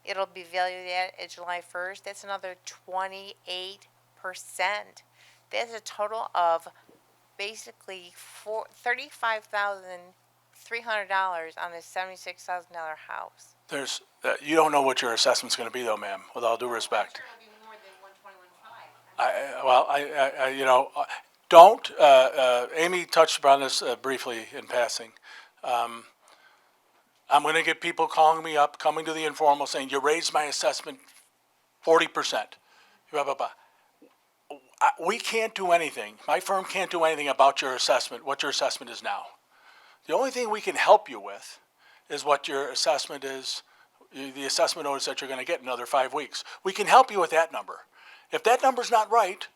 it'll be valued at July 1st, that's another 28%. That's a total of basically $35,300 on a $76,000 house. You don't know what your assessment's going to be, though, ma'am. With all due respect. It'll be more than 121.5. Don't. Amy touched upon this briefly in passing. I'm going to get people calling me up, coming to the informal, saying you raised my assessment 40%. Blah, blah, blah. We can't do anything. My firm can't do anything about your assessment, what your assessment is now. The only thing we can help you with is what your assessment is, the assessment notice that you're going to get in another 5 weeks. We can help you with that number. If that number's not right,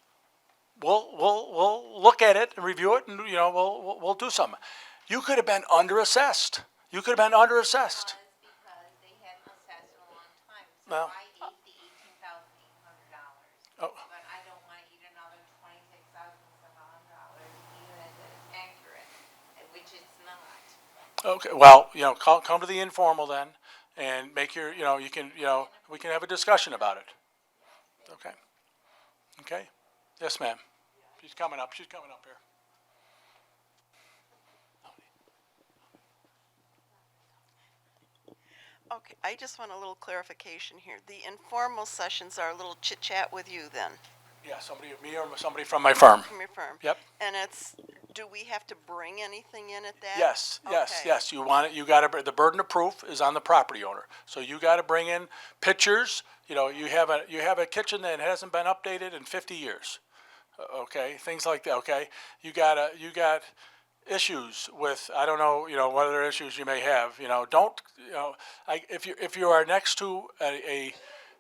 we'll look at it and review it, and we'll do something. You could have been underassessed. You could have been underassessed. Because they hadn't assessed in a long time, so Well, I ate the $18,800. Oh. But I don't want to eat another $26,700, even if it's accurate, which it's not. Okay. Well, come to the informal then, and make your, we can have a discussion about it. Okay. Okay. Yes, ma'am. She's coming up. She's coming up here. Okay, I just want a little clarification here. The informal sessions are a little chit chat with you then, Yeah, me or somebody from my firm. from your firm? Yep. And do we have to bring anything in at that? Yes, yes, Okay. yes. You want it. The burden of proof is on the property owner. So you got to bring in pictures. You have a kitchen that hasn't been updated in 50 years. Okay, things like that. Okay, you got issues with, I don't know, what other issues you may have. If you are next to an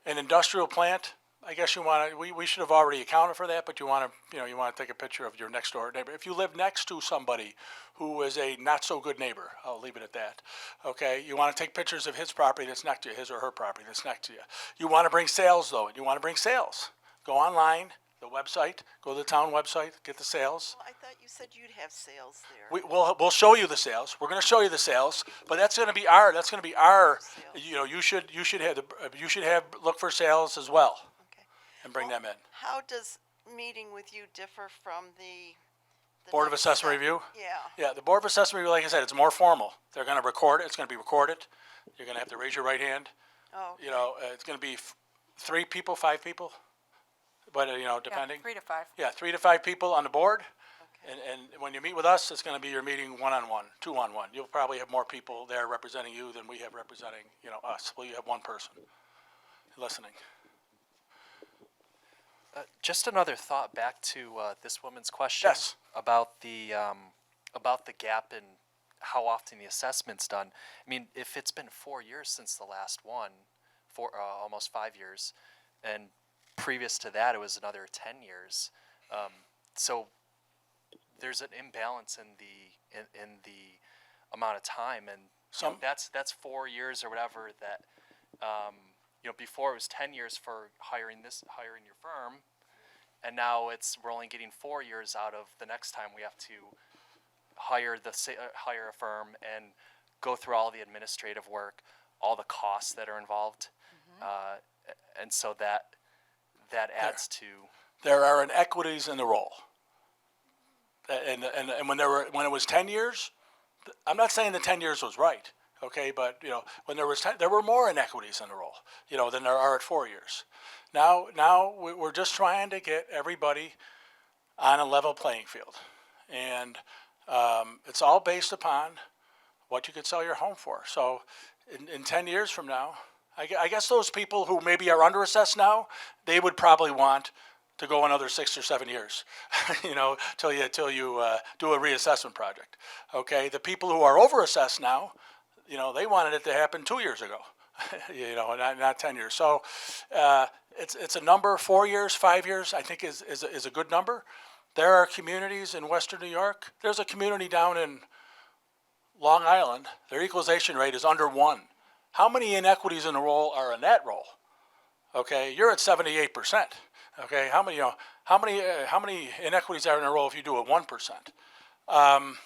industrial plant, I guess we should have already accounted for that, but you want to take a picture of your next door neighbor. If you live next to somebody who is a not so good neighbor, I'll leave it at that. Okay, you want to take pictures of his property that's next to you, his or her property that's next to you. You want to bring sales though. You want to bring sales. Go online, the website, go to the town website, get the sales. Well, I thought you said you'd have sales there. We'll show you the sales. We're going to show you the sales, but that's going to be our. You should look for sales as well. Okay. And bring them in. How does meeting with you differ from the Board of next Assessment step? Review? Yeah. Yeah, the Board of Assessment Review, like I said, it's more formal. They're going to record it. It's going to be recorded. You're going to have to raise your right hand. Oh, okay. It's going to be 3 people, 5 people. but, depending. 3 to 5. Yeah, 3 to 5 people on the board. And when you meet with us, it's gonna be your meeting one-on-one, two-on-one. You'll probably have more people there representing you than we have representing, us. Well, you have one person listening. Just another thought back to this woman's question. Yes. About the gap in how often the assessment's done. I mean, if it's been 4 years since the last one, almost 5 years, and previous to that it was another 10 years. So there's an imbalance in the amount of time, and that's 4 years or whatever that. Before it was 10 years for hiring your firm, and now we're only getting 4 years out of the next time we have to hire a firm and go through all the administrative work, all the costs that are involved, and so that adds to. There are inequities in the role, and when it was 10 years, I'm not saying the 10 years was right. Okay, but when there were more inequities in the role, than there are at 4 years. Now we're just trying to get everybody on a level playing field, and it's all based upon what you could sell your home for. So, in 10 years from now, I guess those people who maybe are underassessed now, they would probably want to go another 6 or 7 years, till you do a reassessment project. Okay, the people who are overassessed now. They wanted it to happen 2 years ago, not 10 years. So it's a number. 4 years, 5 years, I think is a good number. There are communities in Western New York. There's a community down in Long Island. Their equalization rate is under 1. How many inequities in a roll are in that roll? Okay, you're at 78%. Okay, how many inequities are in a roll if you do it 1%?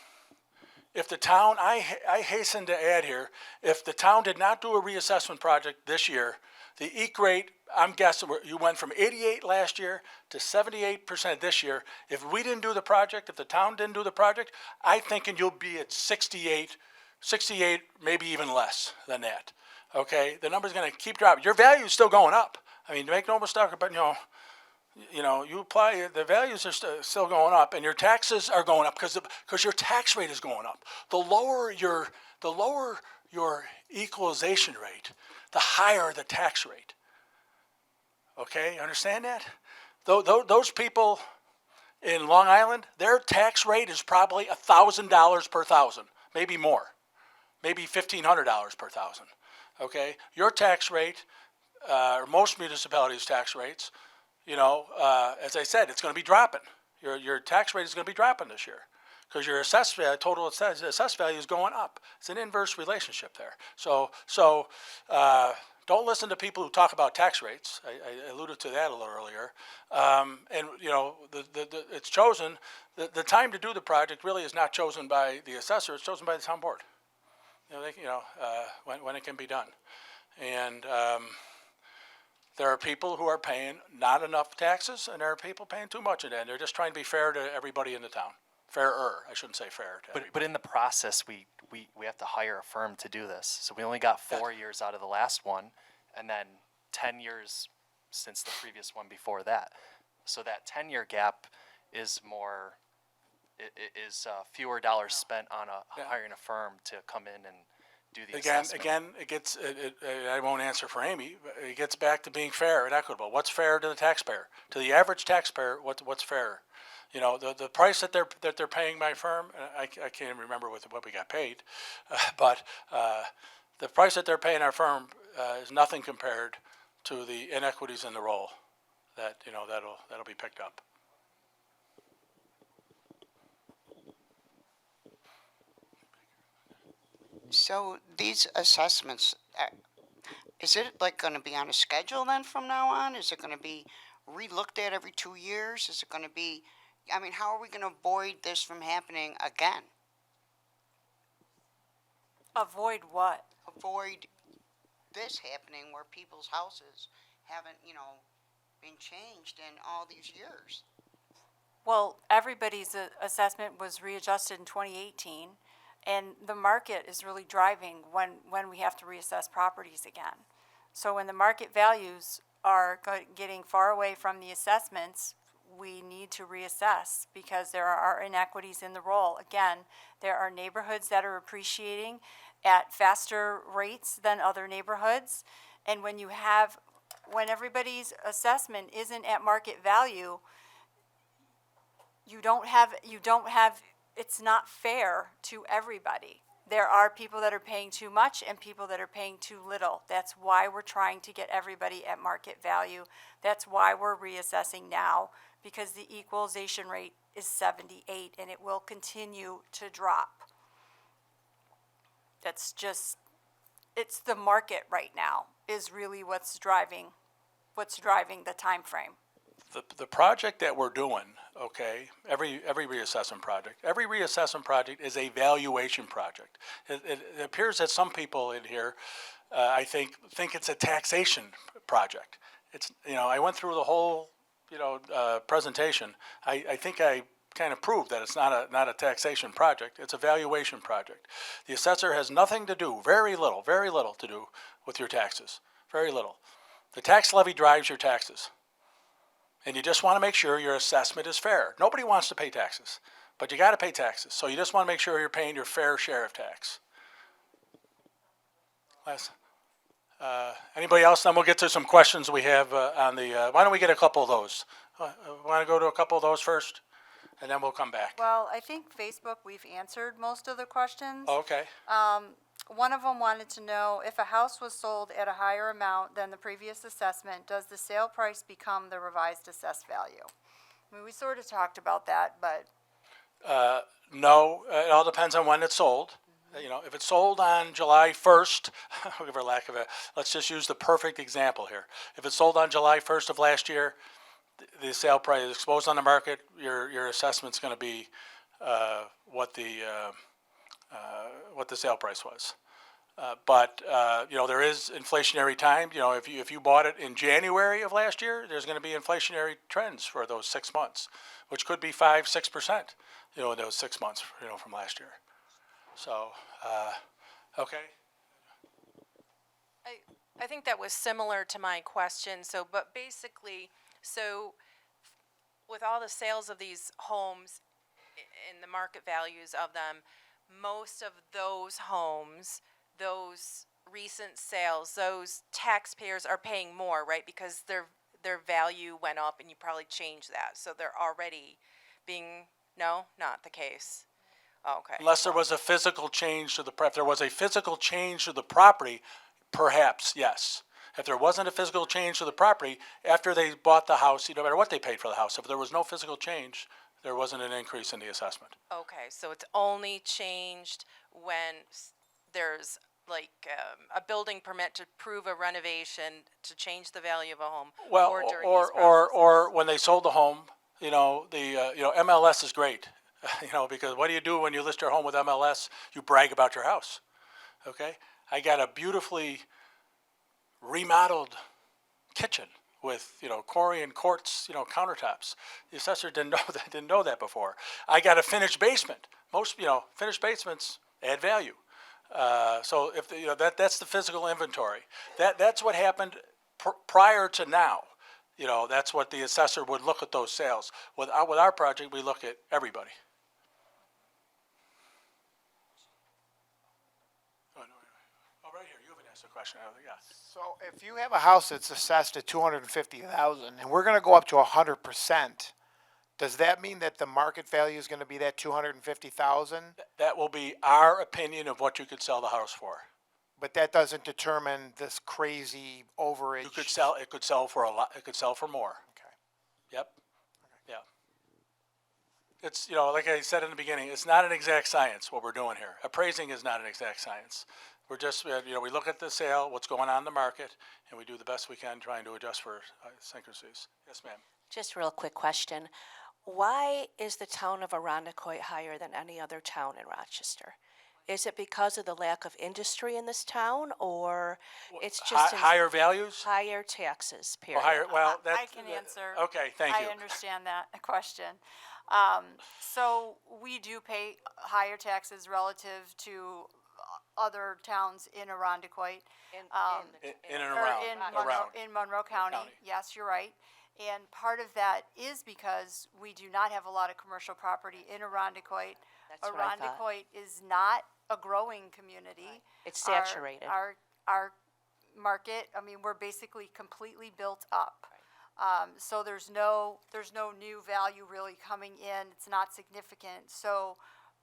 If the town, I hasten to add here, if the town did not do a reassessment project this year, the EQ rate, I'm guessing you went from 88 last year to 78% this year. If we didn't do the project, if the town didn't do the project, I'm thinking you'll be at 68, maybe even less than that. Okay, the number's going to keep dropping. Your value is still going up. I mean, make no mistake about you apply, the values are still going up, and your taxes are going up because your tax rate is going up. The lower your equalization rate, the higher the tax rate. Okay, you understand that? Those people in Long Island, their tax rate is probably $1,000 per thousand, maybe more, maybe $1,500 per thousand. Okay, your tax rate, or most municipalities' tax rates. As I said, it's going to be dropping. Your tax rate is going to be dropping this year because your total assessed value is going up. It's an inverse relationship there. So don't listen to people who talk about tax rates. I alluded to that a little earlier. It's chosen. The time to do the project really is not chosen by the assessor. It's chosen by the town board. When it can be done, and. There are people who are paying not enough taxes, and there are people paying too much of that. And they're just trying to be fair to everybody in the town. Fairer, I shouldn't say fair. But in the process, we have to hire a firm to do this. So we only got 4 years out of the last one, and then 10 years since the previous one before that. So that 10-year gap is fewer dollars spent on hiring a firm to come in and do the assessment. Again, I won't answer for Amy, but it gets back to being fair and equitable. What's fair to the taxpayer? To the average taxpayer, what's fair? The price that they're paying my firm, I can't even remember what we got paid, but the price that they're paying our firm is nothing compared to the inequities in the role that'll be picked up. So these assessments, is it going to be on a schedule then from now on? Is it going to be re-looked at every 2 years? Is it going to be, how are we going to avoid this from happening again? Avoid what? Avoid this happening where people's houses haven't, been changed in all these years. Well, everybody's assessment was readjusted in 2018. And the market is really driving when we have to reassess properties again. So when the market values are getting far away from the assessments, we need to reassess because there are inequities in the roll. Again, there are neighborhoods that are appreciating at faster rates than other neighborhoods. And when everybody's assessment isn't at market value, you don't have, it's not fair to everybody. There are people that are paying too much and people that are paying too little. That's why we're trying to get everybody at market value. That's why we're reassessing now, because the equalization rate is 78 and it will continue to drop. That's just, it's the market right now is really what's driving the time frame. The project that we're doing, okay, every reassessment project is a valuation project. It appears that some people in here, I think it's a taxation project. It's, I went through the whole, presentation. I think I kind of proved that it's not a taxation project. It's a valuation project. The assessor has nothing to do, very little to do with your taxes, very little. The tax levy drives your taxes. And you just want to make sure your assessment is fair. Nobody wants to pay taxes, but you got to pay taxes. So you just want to make sure you're paying your fair share of tax. Anybody else? Then we'll get to some questions we have on the, why don't we get a couple of those? Want to go to a couple of those first? And then we'll come back. Well, I think Facebook, we've answered most of the questions. Okay. One of them wanted to know if a house was sold at a higher amount than the previous assessment, does the sale price become the revised assessed value? I mean, we sort of talked about that, but No, it all depends on when it's sold. If it's sold on July 1st, for lack of let's just use the perfect example here. If it's sold on July 1st of last year, the sale price is exposed on the market, your assessment's going to be what the sale price was. But there is inflationary time. If you bought it in January of last year, there's going to be inflationary trends for those 6 months, which could be 5-6%. In those 6 months, from last year. So, okay. I think that was similar to my question. But basically, with all the sales of these homes and the market values of them, most of those homes, those recent sales, those taxpayers are paying more, right? Because their value went up and you probably changed that. So they're already being, no, not the case. Okay. Unless there was a physical change to if there was a physical change to the property, perhaps, yes. If there wasn't a physical change to the property, after they bought the house, no matter what they paid for the house, if there was no physical change, there wasn't an increase in the assessment. Okay, so it's only changed when there's like a building permit to prove a renovation to change the value of a home. Well, or during these processes. or when they sold the home, the MLS is great, because what do you do when you list your home with MLS? You brag about your house. Okay, I got a beautifully remodeled kitchen with Corian quartz countertops. The assessor didn't know that before. I got a finished basement. Most finished basements add value. So if that's the physical inventory. That's what happened prior to now. That's what the assessor would look at those sales. With our project, we look at everybody. Oh, right here. You haven't asked a question. Yeah. So if you have a house that's assessed at 250,000 and we're gonna go up to 100%, does that mean that the market value is gonna be that 250,000? That will be our opinion of what you could sell the house for. But that doesn't determine this crazy overage? It could sell for a lot. It could sell for more. Okay. Yep. Yeah. It's, like I said in the beginning, it's not an exact science what we're doing here. Appraising is not an exact science. We're just, we look at the sale, what's going on in the market, and we do the best we can trying to adjust for idiosyncrasies. Yes, ma'am. Just a real quick question. Why is the town of Arundecoit higher than any other town in Rochester? Is it because of the lack of industry in this town, or it's just higher values? Higher taxes, period. That's, I can answer. Okay, thank you. I understand that question. So we do pay higher taxes relative to other towns in Arundecoit. In and Or around, around. in Monroe County. County. Yes, you're right. And part of that is because we do not have a lot of commercial property in Arundecoit. That's what I thought. Arundecoit is not a growing community. It's Our- saturated. Our market, I mean, we're basically completely built up. So there's no new value really coming in. It's not significant. So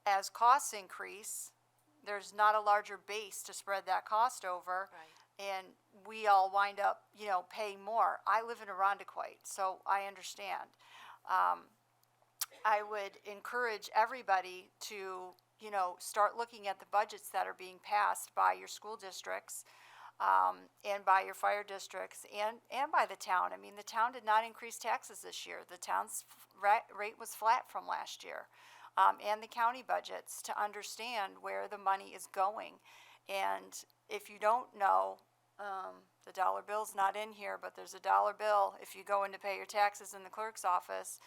as costs increase, there's not a larger base to spread that cost over. Right. And we all wind up, paying more. I live in Arundecoit, so I understand. I would encourage everybody to, start looking at the budgets that are being passed by your school districts, and by your fire districts, and by the town. I mean, the town did not increase taxes this year. The town's rate was flat from last year. And the county budgets, to understand where the money is going. And if you don't know, the dollar bill's not in here, but there's a dollar bill if you go in to pay your taxes in the clerk's office.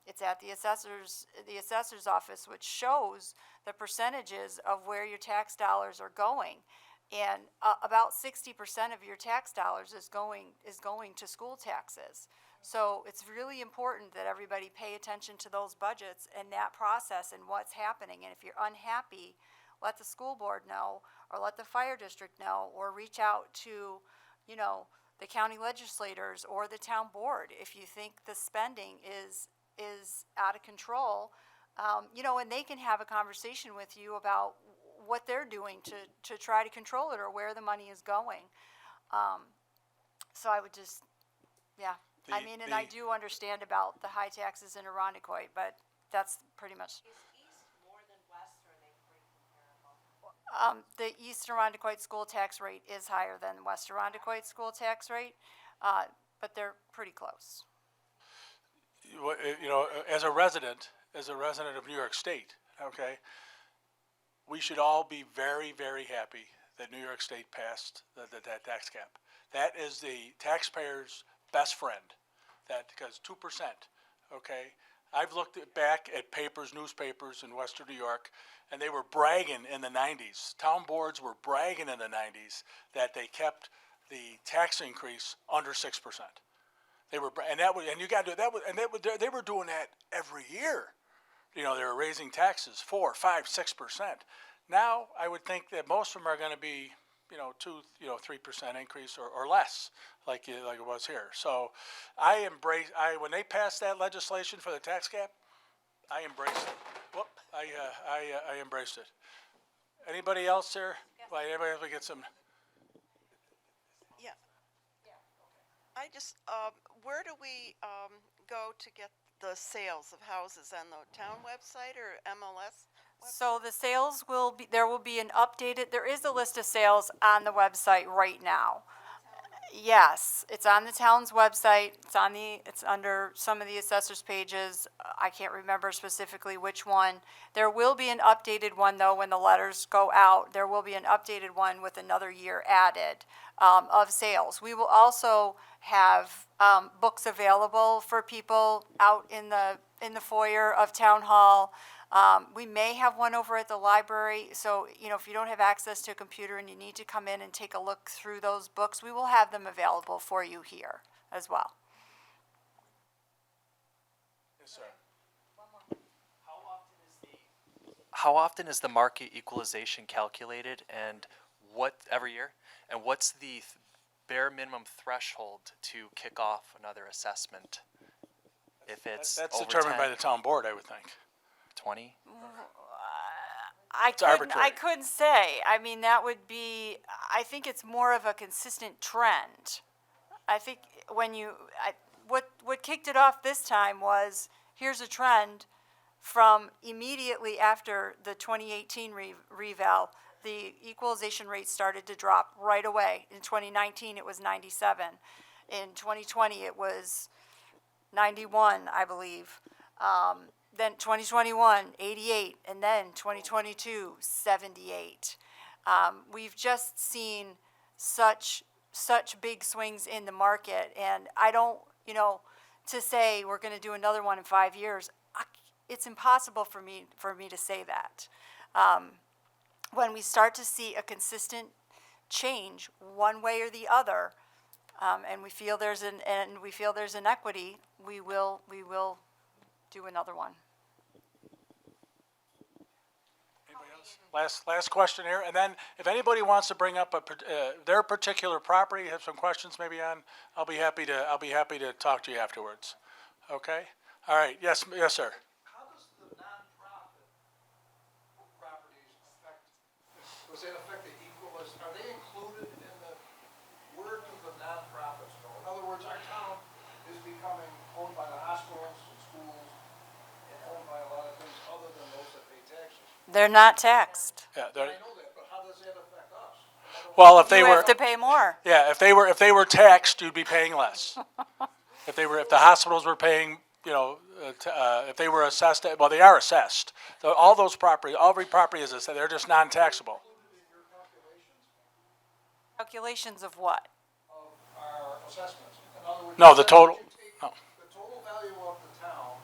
It's at the assessor's office, which shows the percentages of where your tax dollars are going. And about 60% of your tax dollars is going to school taxes. So it's really important that everybody pay attention to those budgets and that process and what's happening. And if you're unhappy, let the school board know, or let the fire district know, or reach out to, the county legislators or the town board if you think the spending is out of control. And they can have a conversation with you about what they're doing to try to control it, or where the money is going. So I would just, yeah. And I do understand about the high taxes in Arundecoit, but that's pretty much. Is east more than west, or are they pretty comparable? The East Arundecoit school tax rate is higher than West Arundecoit school tax rate, but they're pretty close. As a resident of New York State, okay, we should all be very, very happy that New York State passed that tax cap. That is the taxpayer's best friend. Because 2%, okay. I've looked back at newspapers in Western New York, and they were bragging in the 90s. Town boards were bragging in the 90s that they kept the tax increase under 6%. They were, and you got to do that. They were doing that every year. They were raising taxes 4, 5, 6%. Now I would think that most of them are going to be, 3% increase or less, like it was here. So when they passed that legislation for the tax cap, I embraced it. I embraced it. Anybody else here? Like, anybody else get some? Yeah. I just, where do we go to get the sales of houses, on the town website or MLS? So the sales there will be an updated, there is a list of sales on the website right now. Yes, it's on the town's website. It's under some of the assessors' pages. I can't remember specifically which one. There will be an updated one, though, when the letters go out. There will be an updated one with another year added of sales. We will also have books available for people out in the foyer of Town Hall. We may have one over at the library, so, if you don't have access to a computer and you need to come in and take a look through those books, we will have them available for you here as well. Yes, sir. How often is the market equalization calculated, and what every year? And what's the bare minimum threshold to kick off another assessment? If it's That's over determined 10, by the town board, I would think. 20? I couldn't say. I mean, that would be, I think it's more of a consistent trend. I think what kicked it off this time was, here's a trend from immediately after the 2018 reval, the equalization rate started to drop right away. In 2019, it was 97. In 2020, it was 91, I believe. Then 2021, 88, and then 2022, 78. We've just seen such big swings in the market, and I don't, to say we're going to do another one in 5 years, it's impossible for me to say that. when we start to see a consistent change one way or the other, and we feel there's an equity, we will do another one. Anybody else? Last question here, and then if anybody wants to bring up their particular property, have some questions maybe on, I'll be happy to talk to you afterwards. Okay? All right. Yes, sir. How does the nonprofit properties affect, does that affect the equalist, are they included in the, where do the nonprofits go? In other words, our town is becoming owned by the hospitals and schools, and owned by a lot of things other than those that pay taxes. They're not taxed. Yeah. I know that, but how does that affect us? Well, if they You were, have to pay more. yeah, if they were taxed, you'd be paying less. If the hospitals were paying, if they were assessed, well, they are assessed. All those property, every property is assessed. They're just non-taxable. Calculations of what? Of our assessments. In other words, No, the total. No. the total value of the town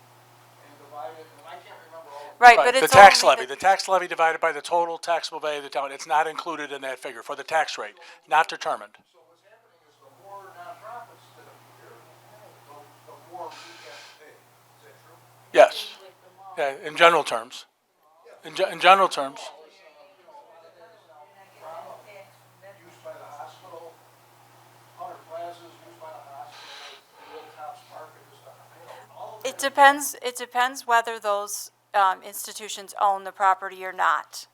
and divide it, and I can't remember all of Right, Right, but the it's tax only levy. The tax levy divided by the total taxable value of the town. It's not included in that figure for the tax rate, not determined. So what's happening is the more nonprofits that appear, the more we have to pay. Is that true? Yes. Yeah, in general terms. In general terms. Used by the hospital, Hunter Plaza is used by the hospital, Hilltop's Market is, all of that. It depends whether those institutions own the property or not.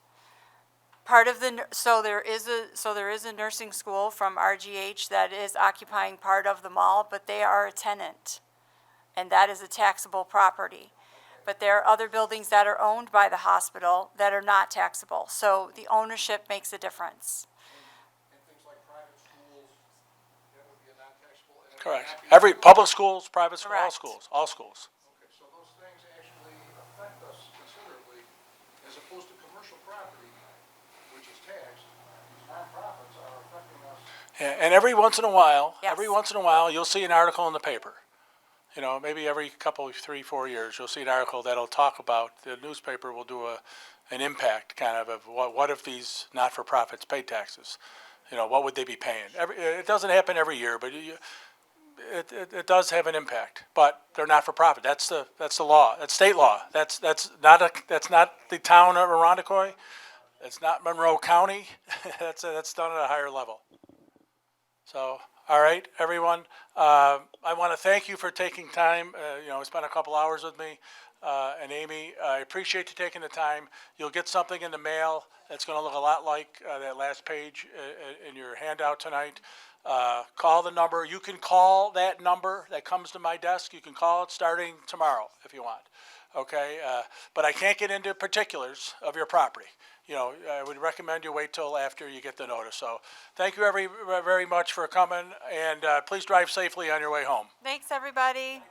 So there is a nursing school from RGH that is occupying part of the mall, but they are a tenant, and that is a taxable property. But there are other buildings that are owned by the hospital that are not taxable, so the ownership makes a difference. And things like private schools, that would be a non-taxable. And it would Correct. not be- Every public schools, private schools, all Correct. schools, all schools. Okay, so those things actually affect us considerably, as opposed to commercial property, which is taxed. These nonprofits are affecting us. Yeah, and every once in a while, Yes. you'll see an article in the paper. Maybe every couple, 3, 4 years, you'll see an article that'll talk about, the newspaper will do an impact kind of what if these not-for-profits paid taxes? What would they be paying? It doesn't happen every year, but it does have an impact. But they're not-for-profit. That's the law. That's state law. That's not the town of Arundecoy. It's not Monroe County. That's done at a higher level. So, all right, everyone. I want to thank you for taking time. Spent a couple hours with me and Amy. I appreciate you taking the time. You'll get something in the mail that's going to look a lot like that last page in your handout tonight. Call the number. You can call that number that comes to my desk. You can call it starting tomorrow if you want. Okay, but I can't get into particulars of your property. I would recommend you wait till after you get the notice. So thank you very much for coming, and please drive safely on your way home. Thanks, everybody.